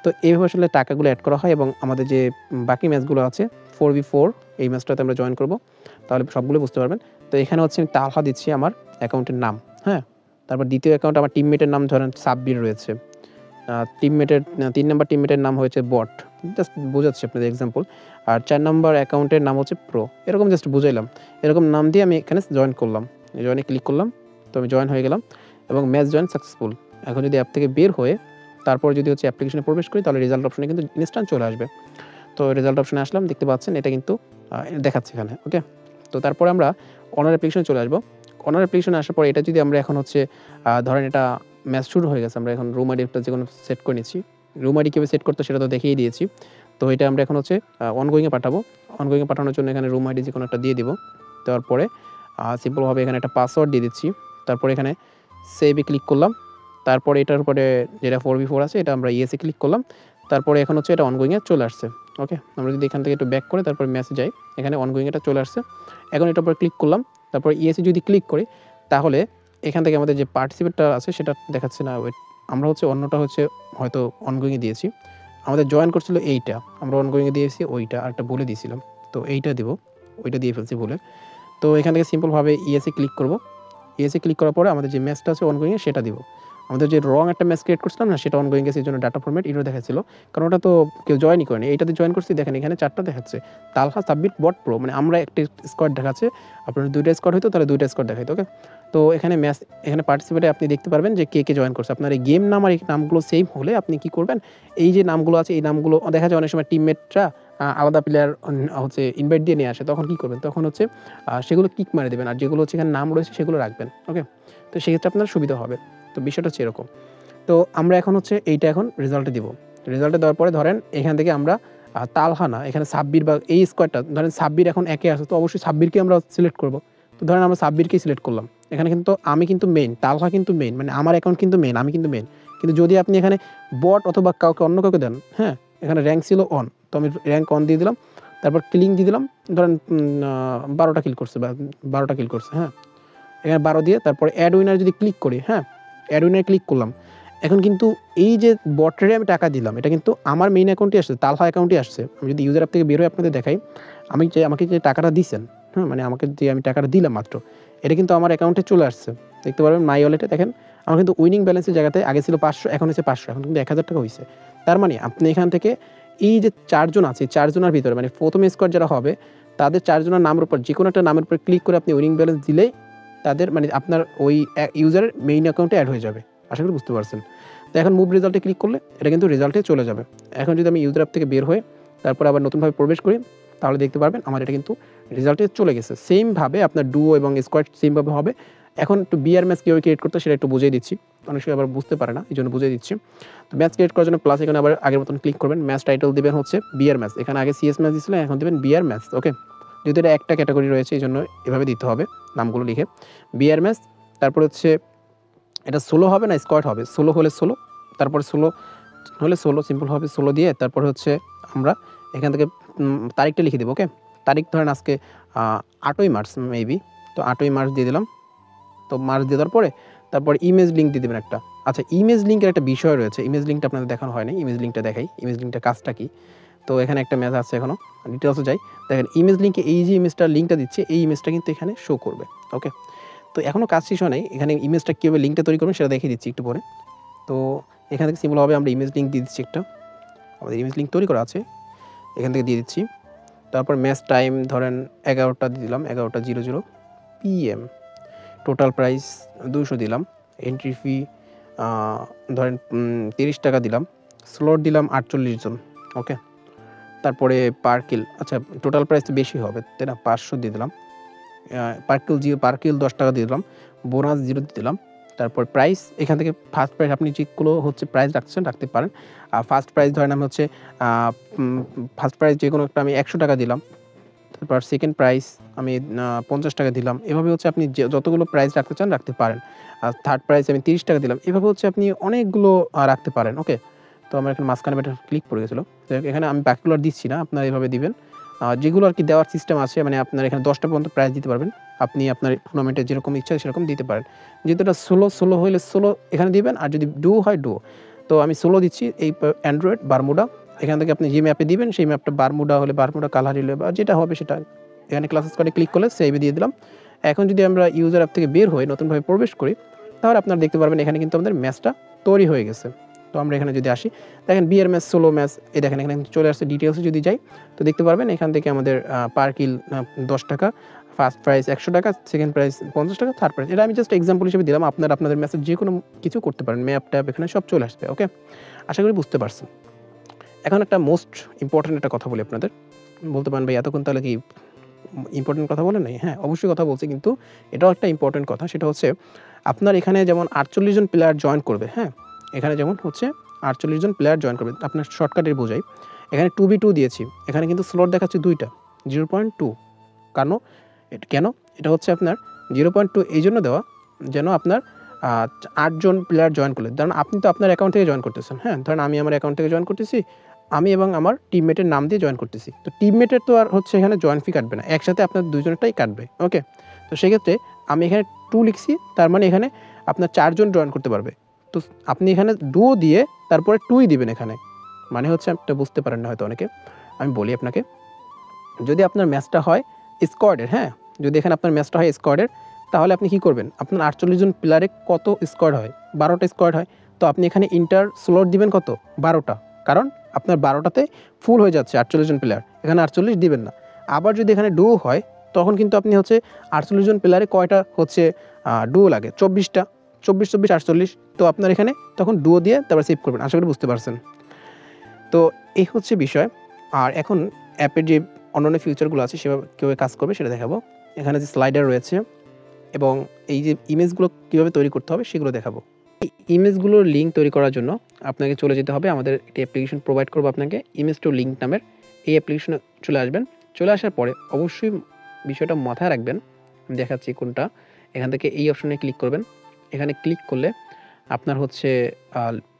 তো এইভাবে আসলে টাকাগুলো অ্যাড করা হয় এবং আমাদের যে বাকি ম্যাচগুলো আছে 4v4 এই ম্যাচটাতে আমরা জয়েন করব, তাহলে সবগুলো বুঝতে পারবেন। তো এখানে হচ্ছে আমি তালহা দিচ্ছি আমার অ্যাকাউন্টের নাম, হ্যাঁ? তারপর দ্বিতীয় অ্যাকাউন্ট আমার টিমমেটের নাম ধরেন সাব্বির রয়েছে। টিমমেটের ৩ নাম্বার টিমমেটের নাম হয়েছে বট। জাস্ট বোঝাচ্ছি আপনাদের এক্সাম্পল। আর ৪ নাম্বার অ্যাকাউন্টের নাম হচ্ছে প্রো। এরকম জাস্ট বুঝাইলাম। এরকম নাম দিয়ে আমি এখানে জয়েন করলাম। জয়েনে ক্লিক করলাম। তো আমি জয়েন হয়ে গেলাম এবং ম্যাচ জয়েন সাকসেসফুল। এখন যদি অ্যাপ থেকে বের হয়ে তারপর যদি হচ্ছে অ্যাপ্লিকেশনে প্রবেশ করি তাহলে রেজাল্ট অপশনে কিন্তু ইনস্ট্যান্ট চলে আসবে। তো রেজাল্ট অপশনে আসলাম, দেখতে পাচ্ছেন এটা কিন্তু দেখাচ্ছে এখানে। ওকে? তো তারপরে আমরা অনার অ্যাপ্লিকেশনে চলে আসবো। অনার অ্যাপ্লিকেশনে আসার পর এটা যদি আমরা এখন হচ্ছে ধরেন এটা ম্যাচ শুরু হয়ে গেছে, আমরা এখন রুম আইডি একটা যেকোনো সেট করে নিচ্ছি। রুম আইডি কীভাবে সেট করতে সেটা তো দেখিয়ে দিয়েছি। তো এটা আমরা এখন হচ্ছে অনগোয়িংয়ে পাঠাবো। অনগোয়িংয়ে পাঠানোর জন্য এখানে রুম আইডি যেকোনো একটা দিয়ে দিব। দেওয়ার পরে সিম্পলভাবে এখানে একটা পাসওয়ার্ড দিয়ে দিচ্ছি। তারপরে এখানে সেভে ক্লিক করলাম। তারপরে এটার উপরে যেটা 4v4 আছে এটা আমরা ইয়েসে ক্লিক করলাম। তারপরে এখন হচ্ছে এটা অনগোয়িংয়ে চলে আসছে। ওকে? আমরা যদি এখান থেকে একটু ব্যাক করে তারপরে ম্যাচে যাই, এখানে অনগোয়িং এটা চলে আসছে। এখন এটার উপর ক্লিক করলাম। তারপর ইয়েসে যদি ক্লিক করি তাহলে এখান থেকে আমাদের যে পার্টিসিপেটটা আছে সেটা দেখাচ্ছে না। ওয়েট, আমরা হচ্ছে অন্যটা হচ্ছে হয়তো অনগোয়িংয়ে দিয়েছি। আমাদের জয়েন করছিল এইটা, আমরা অনগোয়িংয়ে দিয়েছি ওইটা, আরেকটা বলে দিয়েছিলাম। তো এইটা দিব, ওইটা দিয়ে ফেলছি ভুলে। তো এখান থেকে সিম্পলভাবে ইয়েসে ক্লিক করব। ইয়েসে ক্লিক করার পরে আমাদের যে ম্যাচটা আছে অনগোয়িংয়ে সেটা দিব। আমাদের যে রং একটা ম্যাচ ক্রিয়েট করছিলাম না সেটা অনগোয়িং গেছে, এই জন্য ডাটা ফরম্যাট এরর দেখাচ্ছিল, কারণ ওটা তো কেউ জয়েনই করেনি। এইটাতে জয়েন করছি, দেখেন এখানে 4টা দেখাচ্ছে তালহা সাব্বির বট প্রো, মানে আমরা একটা স্কোয়াড দেখাচ্ছে। আপনার 2টা স্কোয়াড হইতো তাহলে 2টা স্কোয়াড দেখাইতো। ওকে? তো এখানে ম্যাচ, এখানে পার্টিসিপেটে আপনি দেখতে পারবেন যে কে কে জয়েন করছে। আপনার এই গেম নাম আর এই নামগুলো সেম হলে আপনি কি করবেন, এই যে নামগুলো আছে এই নামগুলো দেখা যায় অনেক সময় টিমমেটরা আলাদা প্লেয়ার হচ্ছে ইনভাইট দিয়ে নিয়ে আসে, তখন কি করবেন, তখন হচ্ছে সেগুলো কিক মারে দেবেন, আর যেগুলো হচ্ছে এখানে নাম রয়েছে সেগুলো রাখবেন। ওকে? তো সেক্ষেত্রে আপনার সুবিধা হবে। তো বিষয়টা হচ্ছে এরকম। তো আমরা এখন হচ্ছে এইটা এখন রেজাল্টে দিব। রেজাল্টে দেওয়ার পরে ধরেন এখান থেকে আমরা তালহা না, এখানে সাব্বির বা এই স্কোয়াডটা ধরেন সাব্বির এখন একে আছে, তো অবশ্যই সাব্বিরকে আমরা সিলেক্ট করব। তো ধরেন আমরা সাব্বিরকেই সিলেক্ট করলাম। এখানে কিন্তু আমি কিন্তু মেইন, তালহা কিন্তু মেইন, মানে আমার অ্যাকাউন্ট কিন্তু মেইন, আমি কিন্তু মেইন। কিন্তু যদি আপনি এখানে বট অথবা কাউকে অন্য কাউকে দেন, হ্যাঁ, এখানে র্যাঙ্ক ছিল অন, তো আমি র্যাঙ্ক অন দিয়ে দিলাম। তারপর কিলিং দিয়ে দিলাম, ধরেন 12টা কিল করছে বা 12টা কিল করছে, হ্যাঁ, এখানে 12 দিয়ে তারপরে অ্যাড উইনার যদি ক্লিক করি, হ্যাঁ, অ্যাড উইনার ক্লিক করলাম। এখন কিন্তু এই যে বটরে আমি টাকা দিলাম এটা কিন্তু আমার মেইন অ্যাকাউন্টে আসছে, তালহা অ্যাকাউন্টে আসছে। আমি যদি ইউজার অ্যাপ থেকে বের হয়ে আপনাদের দেখাই, আমি যে আমাকে যে টাকাটা দিচ্ছেন, হ্যাঁ, মানে আমাকে যে আমি টাকাটা দিলাম মাত্র, এটা কিন্তু আমার অ্যাকাউন্টে চলে আসছে। দেখতে পারবেন মাই ওয়ালেটে দেখেন আমার কিন্তু উইনিং ব্যালেন্সের জায়গাতে আগে ছিল 500, এখন হচ্ছে 500, এখন কিন্তু 1000 টাকা হয়েছে। তার মানে আপনি এখান থেকে এই যে 4 জন আছে, 4 জনের ভিতরে মানে প্রথম স্কোয়াড যারা হবে তাদের 4 জনের নামের উপর যে কোনো একটা নামের উপর ক্লিক করে আপনি উইনিং ব্যালেন্স দিলেই তাদের মানে আপনার ওই ইউজারের মেইন অ্যাকাউন্টে অ্যাড হয়ে যাবে। আশা করি বুঝতে পারছেন। তো এখন মুভ রেজাল্টে ক্লিক করলে এটা কিন্তু রেজাল্টে চলে যাবে। এখন যদি আমি ইউজার অ্যাপ থেকে বের হয়ে তারপর আবার নতুনভাবে প্রবেশ করি তাহলে দেখতে পারবেন আমার এটা কিন্তু রেজাল্টে চলে গেছে। সেমভাবে আপনার ডুও এবং স্কোয়াড সেমভাবে হবে। এখন একটু বিআর ম্যাচ কীভাবে ক্রিয়েট করতে সেটা একটু বুঝিয়ে দিচ্ছি, অনেক সময় আবার বুঝতে পারে না, এই জন্য বুঝিয়ে দিচ্ছি। তো ম্যাচ ক্রিয়েট করার জন্য প্লাস এখানে আবার আগের মতন ক্লিক করবেন, ম্যাচ টাইটেল দেবেন হচ্ছে বিআর ম্যাচ, এখানে আগে সিএস ম্যাচ দিয়েছিলেন এখন দেবেন বিআর ম্যাচ। ওকে? যেহেতু এটা একটা ক্যাটাগরি রয়েছে এই জন্য এভাবে দিতে হবে নামগুলো লিখে বিআর ম্যাচ। তারপর হচ্ছে এটা সোলো হবে না স্কোয়াড হবে, সোলো হলে সোলো, তারপরে সোলো হলে সোলো, সিম্পল হবে সোলো দিয়ে তারপরে হচ্ছে আমরা এখান থেকে তারিখটা লিখে দেবো। ওকে? তারিখ ধরেন আজকে 8ই মার্চ মেবি, তো 8ই মার্চ দিয়ে দিলাম। তো মার্চ দিয়ে দেওয়ার পরে তারপর ইমেজ লিঙ্ক দিয়ে দেবেন একটা। আচ্ছা, ইমেজ লিঙ্কের একটা বিষয় রয়েছে, ইমেজ লিঙ্কটা আপনাদের দেখানো হয় না, ইমেজ লিঙ্কটা দেখাই, ইমেজ লিঙ্কটার কাজটা কী। তো এখানে একটা ম্যাচ আছে, এখনও ডিটেলসে যাই, দেখেন ইমেজ লিঙ্কে এই যে ইমেজটার লিঙ্কটা দিচ্ছে এই ইমেজটা কিন্তু এখানে শো করবে। ওকে? তো এখনও কাজ শেষ হয় নাই, এখানে ইমেজটা কীভাবে লিঙ্কটা তৈরি করবেন সেটা দেখিয়ে দিচ্ছি একটু পরে। তো এখান থেকে সিম্পলভাবে আমরা ইমেজ লিঙ্ক দিয়ে দিচ্ছি একটা, আমাদের ইমেজ লিঙ্ক তৈরি করা আছে, এখান থেকে দিয়ে দিচ্ছি। তারপর ম্যাচ টাইম ধরেন 11টা দিয়ে দিলাম, 11:00 PM, টোটাল প্রাইস 200 দিলাম, এন্ট্রি ফি ধরেন 30 টাকা দিলাম, স্লট দিলাম 48 জন। ওকে? তারপরে পার কিল, আচ্ছা টোটাল প্রাইস তো বেশি হবে তাই না, 500 দিয়ে দিলাম, পার কিল 10 টাকা দিয়ে দিলাম, বোনাস 0 দিয়ে দিলাম। তারপর প্রাইস এখান থেকে ফার্স্ট প্রাইস আপনি যেগুলো হচ্ছে প্রাইস রাখতে পারেন। আর ফার্স্ট প্রাইস ধরেন আমি হচ্ছে ফার্স্ট প্রাইস যে কোনো একটা আমি 100 টাকা দিলাম। তারপর সেকেন্ড প্রাইস আমি 50 টাকা দিলাম। এভাবে হচ্ছে আপনি যতগুলো প্রাইস রাখতে চান রাখতে পারেন। আর থার্ড প্রাইস আমি 30 টাকা দিলাম। এভাবে হচ্ছে আপনি অনেকগুলো রাখতে পারেন। ওকে? তো আমার এখানে মাঝখানে একটা ক্লিক পড়ে গেছিলো। এখানে আমি বাকিগুলো আর দিচ্ছি না, আপনারা এভাবে দিবেন। যেগুলো আর কি দেওয়ার সিস্টেম আছে, মানে আপনার এখানে 10টা পর্যন্ত প্রাইজ দিতে পারবেন। আপনি আপনার টুর্নামেন্টে যেরকম ইচ্ছা সেরকম দিতে পারেন। যেহেতু এটা সোলো হইলে সোলো এখানে দিবেন, আর যদি ডুও হয় ডুও। তো আমি সোলো দিচ্ছি এই অ্যান্ড্রয়েড বারমুডা। এখান থেকে আপনি যে ম্যাপে দিবেন সেই ম্যাপটা বারমুডা হলে বারমুডা, কালার হলে বা যেটা হবে সেটা। এখানে ক্লাসেস কার্ডে ক্লিক করলে সেভে দিয়ে দিলাম। এখন যদি আমরা ইউজার অ্যাপ থেকে বের হই, নতুনভাবে প্রবেশ করি, তাহলে আপনারা দেখতে পারবেন এখানে কিন্তু আমাদের ম্যাচটা তৈরি হয়ে গেছে। তো আমরা এখানে যদি আসি, দেখেন বিয়ার ম্যাচ, সোলো ম্যাচ, এই দেখেন এখানে চলে আসছে। ডিটেলসে যদি যাই তো দেখতে পারবেন এখান থেকে আমাদের পার কিল 10 টাকা, ফার্স্ট প্রাইজ 100 টাকা, সেকেন্ড প্রাইজ 50 টাকা, থার্ড প্রাইজ। এটা আমি জাস্ট এক্সাম্পল হিসেবে দিলাম। আপনারা আপনাদের ম্যাচের যে কোনো কিছু করতে পারেন। ম্যাপ ট্যাপ এখানে সব চলে আসবে। ওকে, আশা করি বুঝতে পারছেন। এখন একটা মোস্ট ইম্পর্ট্যান্ট একটা কথা বলি আপনাদের। বলতে পারেন ভাই এতক্ষণ তাহলে কি ইম্পর্টেন্ট কথা বলেন নাই? হ্যাঁ, অবশ্যই কথা বলছি, কিন্তু এটাও একটা ইম্পর্টেন্ট কথা। সেটা হচ্ছে আপনার এখানে যেমন 48 জন প্লেয়ার জয়েন করবে, হ্যাঁ? এখানে যেমন হচ্ছে 48 জন প্লেয়ার জয়েন করবে। আপনার শর্টকাটে বোঝাই। এখানে 2v2 দিয়েছি। এখানে কিন্তু স্লট দেখাচ্ছে 2টা, 0.2। কেন? এটা হচ্ছে আপনার 0.2 এই জন্য দেওয়া, যেন আপনার 8 জন প্লেয়ার জয়েন করলে, ধরেন আপনি তো আপনার অ্যাকাউন্ট থেকে জয়েন করতেছেন, হ্যাঁ? ধরেন আমি আমার অ্যাকাউন্ট থেকে জয়েন করতেছি, আমি এবং আমার টিমমেটের নাম দিয়ে জয়েন করতেছি। তো টিমমেটের তো আর হচ্ছে এখানে জয়েন ফি কাটবে না, একসাথে আপনার দুজনেরটাই কাটবে। ওকে, তো সেক্ষেত্রে আমি এখানে 2 লিখছি, তার মানে এখানে আপনার 4 জন জয়েন করতে পারবে। তো আপনি এখানে ডুও দিয়ে তারপরে 2ই দিবেন এখানে। মানে হচ্ছে আপনি বুঝতে পারেন না হয়তো অনেকে, আমি বলি আপনাকে। যদি আপনার ম্যাচটা হয় স্কোয়াডের, হ্যাঁ? যদি এখানে আপনার ম্যাচটা হয় স্কোয়াডের, তাহলে আপনি কী করবেন? আপনার 48 জন প্লেয়ারে কত স্কোয়াড হয়? 12টা স্কোয়াড হয়। তো আপনি এখানে ইন্টার স্লট দিবেন কত? 12টা। কারণ আপনার 12টাতে ফুল হয়ে যাচ্ছে 48 জন প্লেয়ার। এখানে 48 দিবেন না। আবার যদি এখানে ডুও হয়, তখন কিন্তু আপনি হচ্ছে 48 জন প্লেয়ারে কয়টা হচ্ছে ডুও লাগে? 24টা। 24, 24, 48। তো আপনার এখানে তখন ডুও দিয়ে তারপর সেভ করবেন। আশা করি বুঝতে পারছেন। তো এই হচ্ছে বিষয়। আর এখন অ্যাপের যে অন্যান্য ফিচারগুলো আছে সেভাবে কীভাবে কাজ করবে সেটা দেখাবো। এখানে যে স্লাইডার রয়েছে এবং এই যে ইমেজগুলো কীভাবে তৈরি করতে হবে সেগুলো দেখাবো। এই ইমেজগুলোর লিঙ্ক তৈরি করার জন্য আপনাকে চলে যেতে হবে, আমাদের একটি অ্যাপ্লিকেশন প্রোভাইড করবো আপনাকে, ইমেজ টু লিঙ্ক নামের। এই অ্যাপ্লিকেশনে চলে আসবেন। চলে আসার পরে অবশ্যই বিষয়টা মাথায় রাখবেন, আমি দেখাচ্ছি কোনটা। এখান থেকে এই অপশনে ক্লিক করবেন। এখানে ক্লিক করলে আপনার হচ্ছে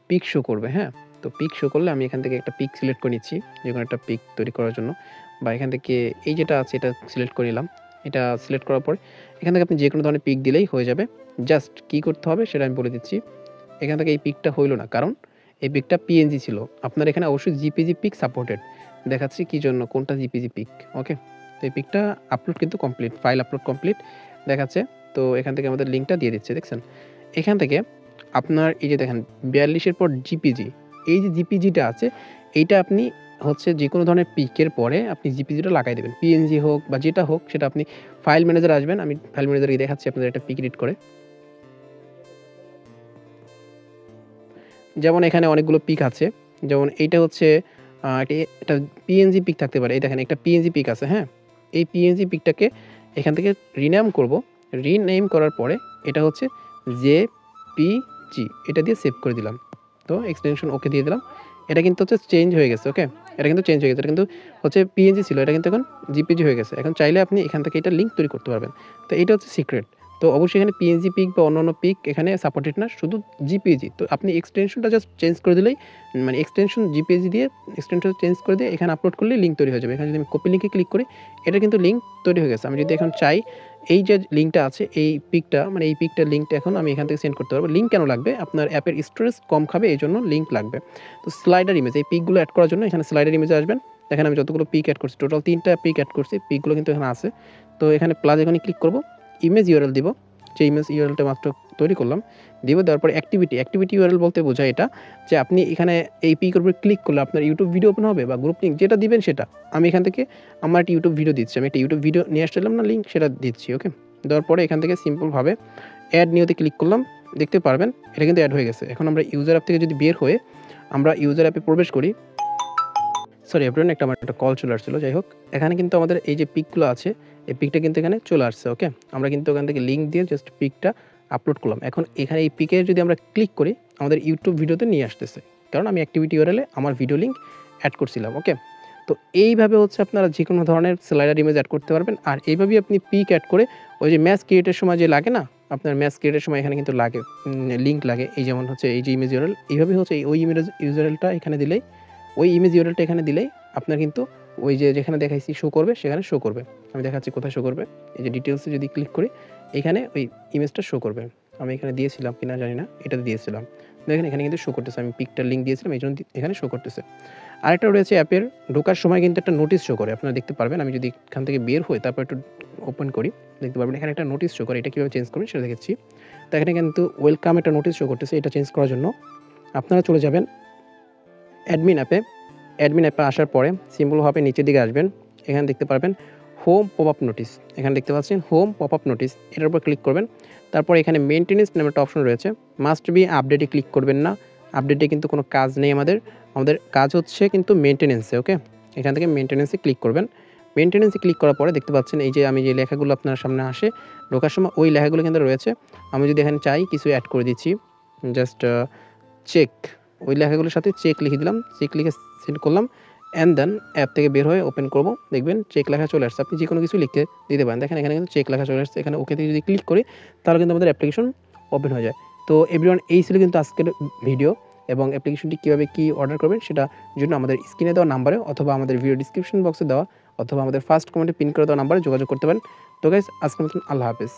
পিক শো করবে, হ্যাঁ? তো পিক শো করলে আমি এখান থেকে একটা পিক সিলেক্ট করে নিচ্ছি, যেকোনো একটা পিক তৈরি করার জন্য। বা এখান থেকে এই যেটা আছে এটা সিলেক্ট করে নিলাম। এটা সিলেক্ট করার পরে এখান থেকে আপনি যে কোনো ধরনের পিক দিলেই হয়ে যাবে। জাস্ট কী করতে হবে সেটা আমি বলে দিচ্ছি। এখান থেকে এই পিকটা হইল না, কারণ এই পিকটা পিএনজি ছিল। আপনার এখানে অবশ্যই জিপিজি পিক সাপোর্টেড দেখাচ্ছি, কী জন্য, কোনটা জিপিজি পিক। ওকে, তো এই পিকটা আপলোড কিন্তু কমপ্লিট, ফাইল আপলোড কমপ্লিট দেখাচ্ছে। তো এখান থেকে আমাদের লিঙ্কটা দিয়ে দিচ্ছে, দেখছেন? এখান থেকে আপনার এই যে দেখেন 42-এর পর জিপিজি, এই যে জিপিজিটা আছে এইটা আপনি হচ্ছে যে কোনো ধরনের পিকের পরে আপনি জিপিজিটা লাগাই দেবেন। পিএনজি হোক বা যেটা হোক সেটা আপনি ফাইল ম্যানেজারে আসবেন। আমি ফাইল ম্যানেজারে দেখাচ্ছি আপনাদের একটা পিক এডিট করে। যেমন এখানে অনেকগুলো পিক আছে, যেমন এইটা হচ্ছে এটা পিএনজি পিক থাকতে পারে। এই দেখেন একটা পিএনজি পিক আছে, হ্যাঁ? এই পিএনজি পিকটাকে এখান থেকে রিনেম করব। রিনেম করার পরে এটা হচ্ছে জেপিজি, এটা দিয়ে সেভ করে দিলাম। তো এক্সটেনশন ওকে দিয়ে দিলাম। এটা কিন্তু হচ্ছে চেঞ্জ হয়ে গেছে। ওকে, এটা কিন্তু চেঞ্জ হয়ে গেছে। এটা কিন্তু হচ্ছে পিএনজি ছিল, এটা কিন্তু এখন জিপিজি হয়ে গেছে। এখন চাইলে আপনি এখান থেকে এটা লিঙ্ক তৈরি করতে পারবেন। তো এটা হচ্ছে সিক্রেট। তো অবশ্যই এখানে পিএনজি পিক বা অন্যান্য পিক এখানে সাপোর্টেড না, শুধু জিপিজি। তো আপনি এক্সটেনশনটা জাস্ট চেঞ্জ করে দিলেই, মানে এক্সটেনশন জিপিজি দিয়ে এক্সটেনশন চেঞ্জ করে দিয়ে এখানে আপলোড করলেই লিঙ্ক তৈরি হয়ে যাবে। এখানে যদি আমি কপি লিঙ্কে ক্লিক করি, এটা কিন্তু লিঙ্ক তৈরি হয়ে গেছে। আমি যদি এখন চাই এই যে লিঙ্কটা আছে, এই পিকটা, মানে এই পিকটার লিঙ্কটা এখন আমি এখান থেকে সেন্ড করতে পারবো। লিঙ্ক কেন লাগবে? আপনার অ্যাপের স্টোরেজ কম খাবে, এই জন্য লিঙ্ক লাগবে। তো স্লাইডার ইমেজ, এই পিকগুলো অ্যাড করার জন্য এখানে স্লাইডার ইমেজে আসবেন। দেখেন আমি যতগুলো পিক অ্যাড করছি, টোটাল 3টা পিক অ্যাড করছি, পিকগুলো কিন্তু এখানে আছে। তো এখানে প্লাস এখানে ক্লিক করব, ইমেজ ইউআরএল দিব, যে ইমেজ ইউআরএলটা মাত্র তৈরি করলাম দিব। দেওয়ার পরে অ্যাক্টিভিটি ইউআরএল বলতে বোঝায় এটা যে আপনি এখানে এই পিকের উপরে ক্লিক করলে আপনার ইউটিউব ভিডিও ওপেন হবে বা গ্রুপ লিঙ্ক যেটা দিবেন সেটা। আমি এখান থেকে আমার একটা ইউটিউব ভিডিও দিচ্ছি, আমি একটা ইউটিউব ভিডিও নিয়ে আসলাম না, লিঙ্ক সেটা দিচ্ছি। ওকে, দেওয়ার পরে এখান থেকে সিম্পলভাবে অ্যাড নিউতে ক্লিক করলাম, দেখতে পারবেন এটা কিন্তু অ্যাড হয়ে গেছে। এখন আমরা ইউজার অ্যাপ থেকে যদি বের হয়ে আমরা ইউজার অ্যাপে প্রবেশ করি, সরি এভরিওয়ান, আমার একটা কল চলে আসছিল। যাই হোক, এখানে কিন্তু আমাদের এই যে পিকগুলো আছে, এই পিকটা কিন্তু এখানে চলে আসছে। ওকে, আমরা কিন্তু ওখান থেকে লিঙ্ক দিয়ে জাস্ট পিকটা আপলোড করলাম। এখন এখানে এই পিকে যদি আমরা ক্লিক করি, আমাদের ইউটিউব ভিডিওতে নিয়ে আসতেছে, কারণ আমি অ্যাক্টিভিটি ইউআরএলে আমার ভিডিও লিঙ্ক অ্যাড করছিলাম। ওকে, তো এইভাবে হচ্ছে আপনারা যে কোনো ধরনের স্লাইডার ইমেজ অ্যাড করতে পারবেন। আর এইভাবেই আপনি পিক অ্যাড করে ওই যে ম্যাচ ক্রিয়েটের সময় যে লাগে না, আপনার ম্যাচ ক্রিয়েটের সময় এখানে কিন্তু লাগে লিঙ্ক লাগে, এই যেমন হচ্ছে এই যে ইমেজ ইউআরএল, এইভাবে হচ্ছে ওই ইমেজ ইউআরএলটা এখানে দিলেই, ওই ইমেজ ইউআরএলটা এখানে দিলেই আপনার কিন্তু ওই যে যেখানে দেখাইছি শো করবে সেখানে শো করবে। আমি দেখাচ্ছি কোথায় শো করবে। এই যে ডিটেইলসে যদি ক্লিক করি এখানে ওই ইমেজটা শো করবে। আমি এখানে দিয়েছিলাম কিনা জানি না, এটাতে দিয়েছিলাম। দেখেন এখানে কিন্তু শো করতেছে, আমি পিকটার লিঙ্ক দিয়েছিলাম এইজন্য এখানে শো করতেছে। আরেকটা রয়েছে অ্যাপের ঢোকার সময় কিন্তু একটা নোটিশ শো করে, আপনারা দেখতে পারবেন। আমি যদি এখান থেকে বের হই তারপর একটু ওপেন করি দেখতে পারবেন এখানে একটা নোটিশ শো করে। এটা কীভাবে চেঞ্জ করবেন সেটা দেখাচ্ছি। তো এখানে কিন্তু ওয়েলকাম একটা নোটিশ শো করতেছে। এটা চেঞ্জ করার জন্য আপনারা চলে যাবেন অ্যাডমিন অ্যাপে। অ্যাডমিন অ্যাপে আসার পরে সিম্পলভাবে নিচের দিকে আসবেন, এখানে দেখতে পারবেন হোম পপ আপ নোটিস। এখানে দেখতে পাচ্ছেন হোম পপ আপ নোটিস, এটার উপর ক্লিক করবেন। তারপর এখানে মেইনটেনেন্স নামে একটা অপশন রয়েছে, মাস্ট বি আপডেটে ক্লিক করবেন না। আপডেটে কিন্তু কোনো কাজ নেই আমাদের, আমাদের কাজ হচ্ছে কিন্তু মেইনটেনেন্সে। ওকে, এখান থেকে মেইনটেনেন্সে ক্লিক করবেন। মেইনটেনেন্সে ক্লিক করার পরে দেখতে পাচ্ছেন এই যে আমি যে লেখাগুলো আপনার সামনে আসে ঢোকার সময় ওই লেখাগুলো কিন্তু রয়েছে। আমি যদি এখানে চাই কিছু অ্যাড করে দিচ্ছি, জাস্ট চেক, ওই লেখাগুলোর সাথে চেক লিখে দিলাম, চেক লিখে সেন্ড করলাম। অ্যান্ড দেন অ্যাপ থেকে বের হয়ে ওপেন করব, দেখবেন চেক লেখা চলে আসছে। আপনি যে কোনো কিছু লিখতে দিতে পারেন। দেখেন এখানে কিন্তু চেক লেখা চলে আসছে। এখানে ওকে থেকে যদি ক্লিক করি তাহলে কিন্তু আমাদের অ্যাপ্লিকেশন ওপেন হয়ে যায়। তো এভরিওয়ান, এই ছিল কিন্তু আজকের ভিডিও, এবং অ্যাপ্লিকেশনটি কীভাবে কী অর্ডার করবেন সেটা জন্য আমাদের স্ক্রিনে দেওয়া নাম্বারে অথবা আমাদের ভিডিও ডিসক্রিপশন বক্সে দেওয়া অথবা আমাদের ফার্স্ট কমেন্টে পিন করে দেওয়া নাম্বারে যোগাযোগ করতে পারেন। তো গাইস, আজকের মতন আল্লাহ হাফেজ।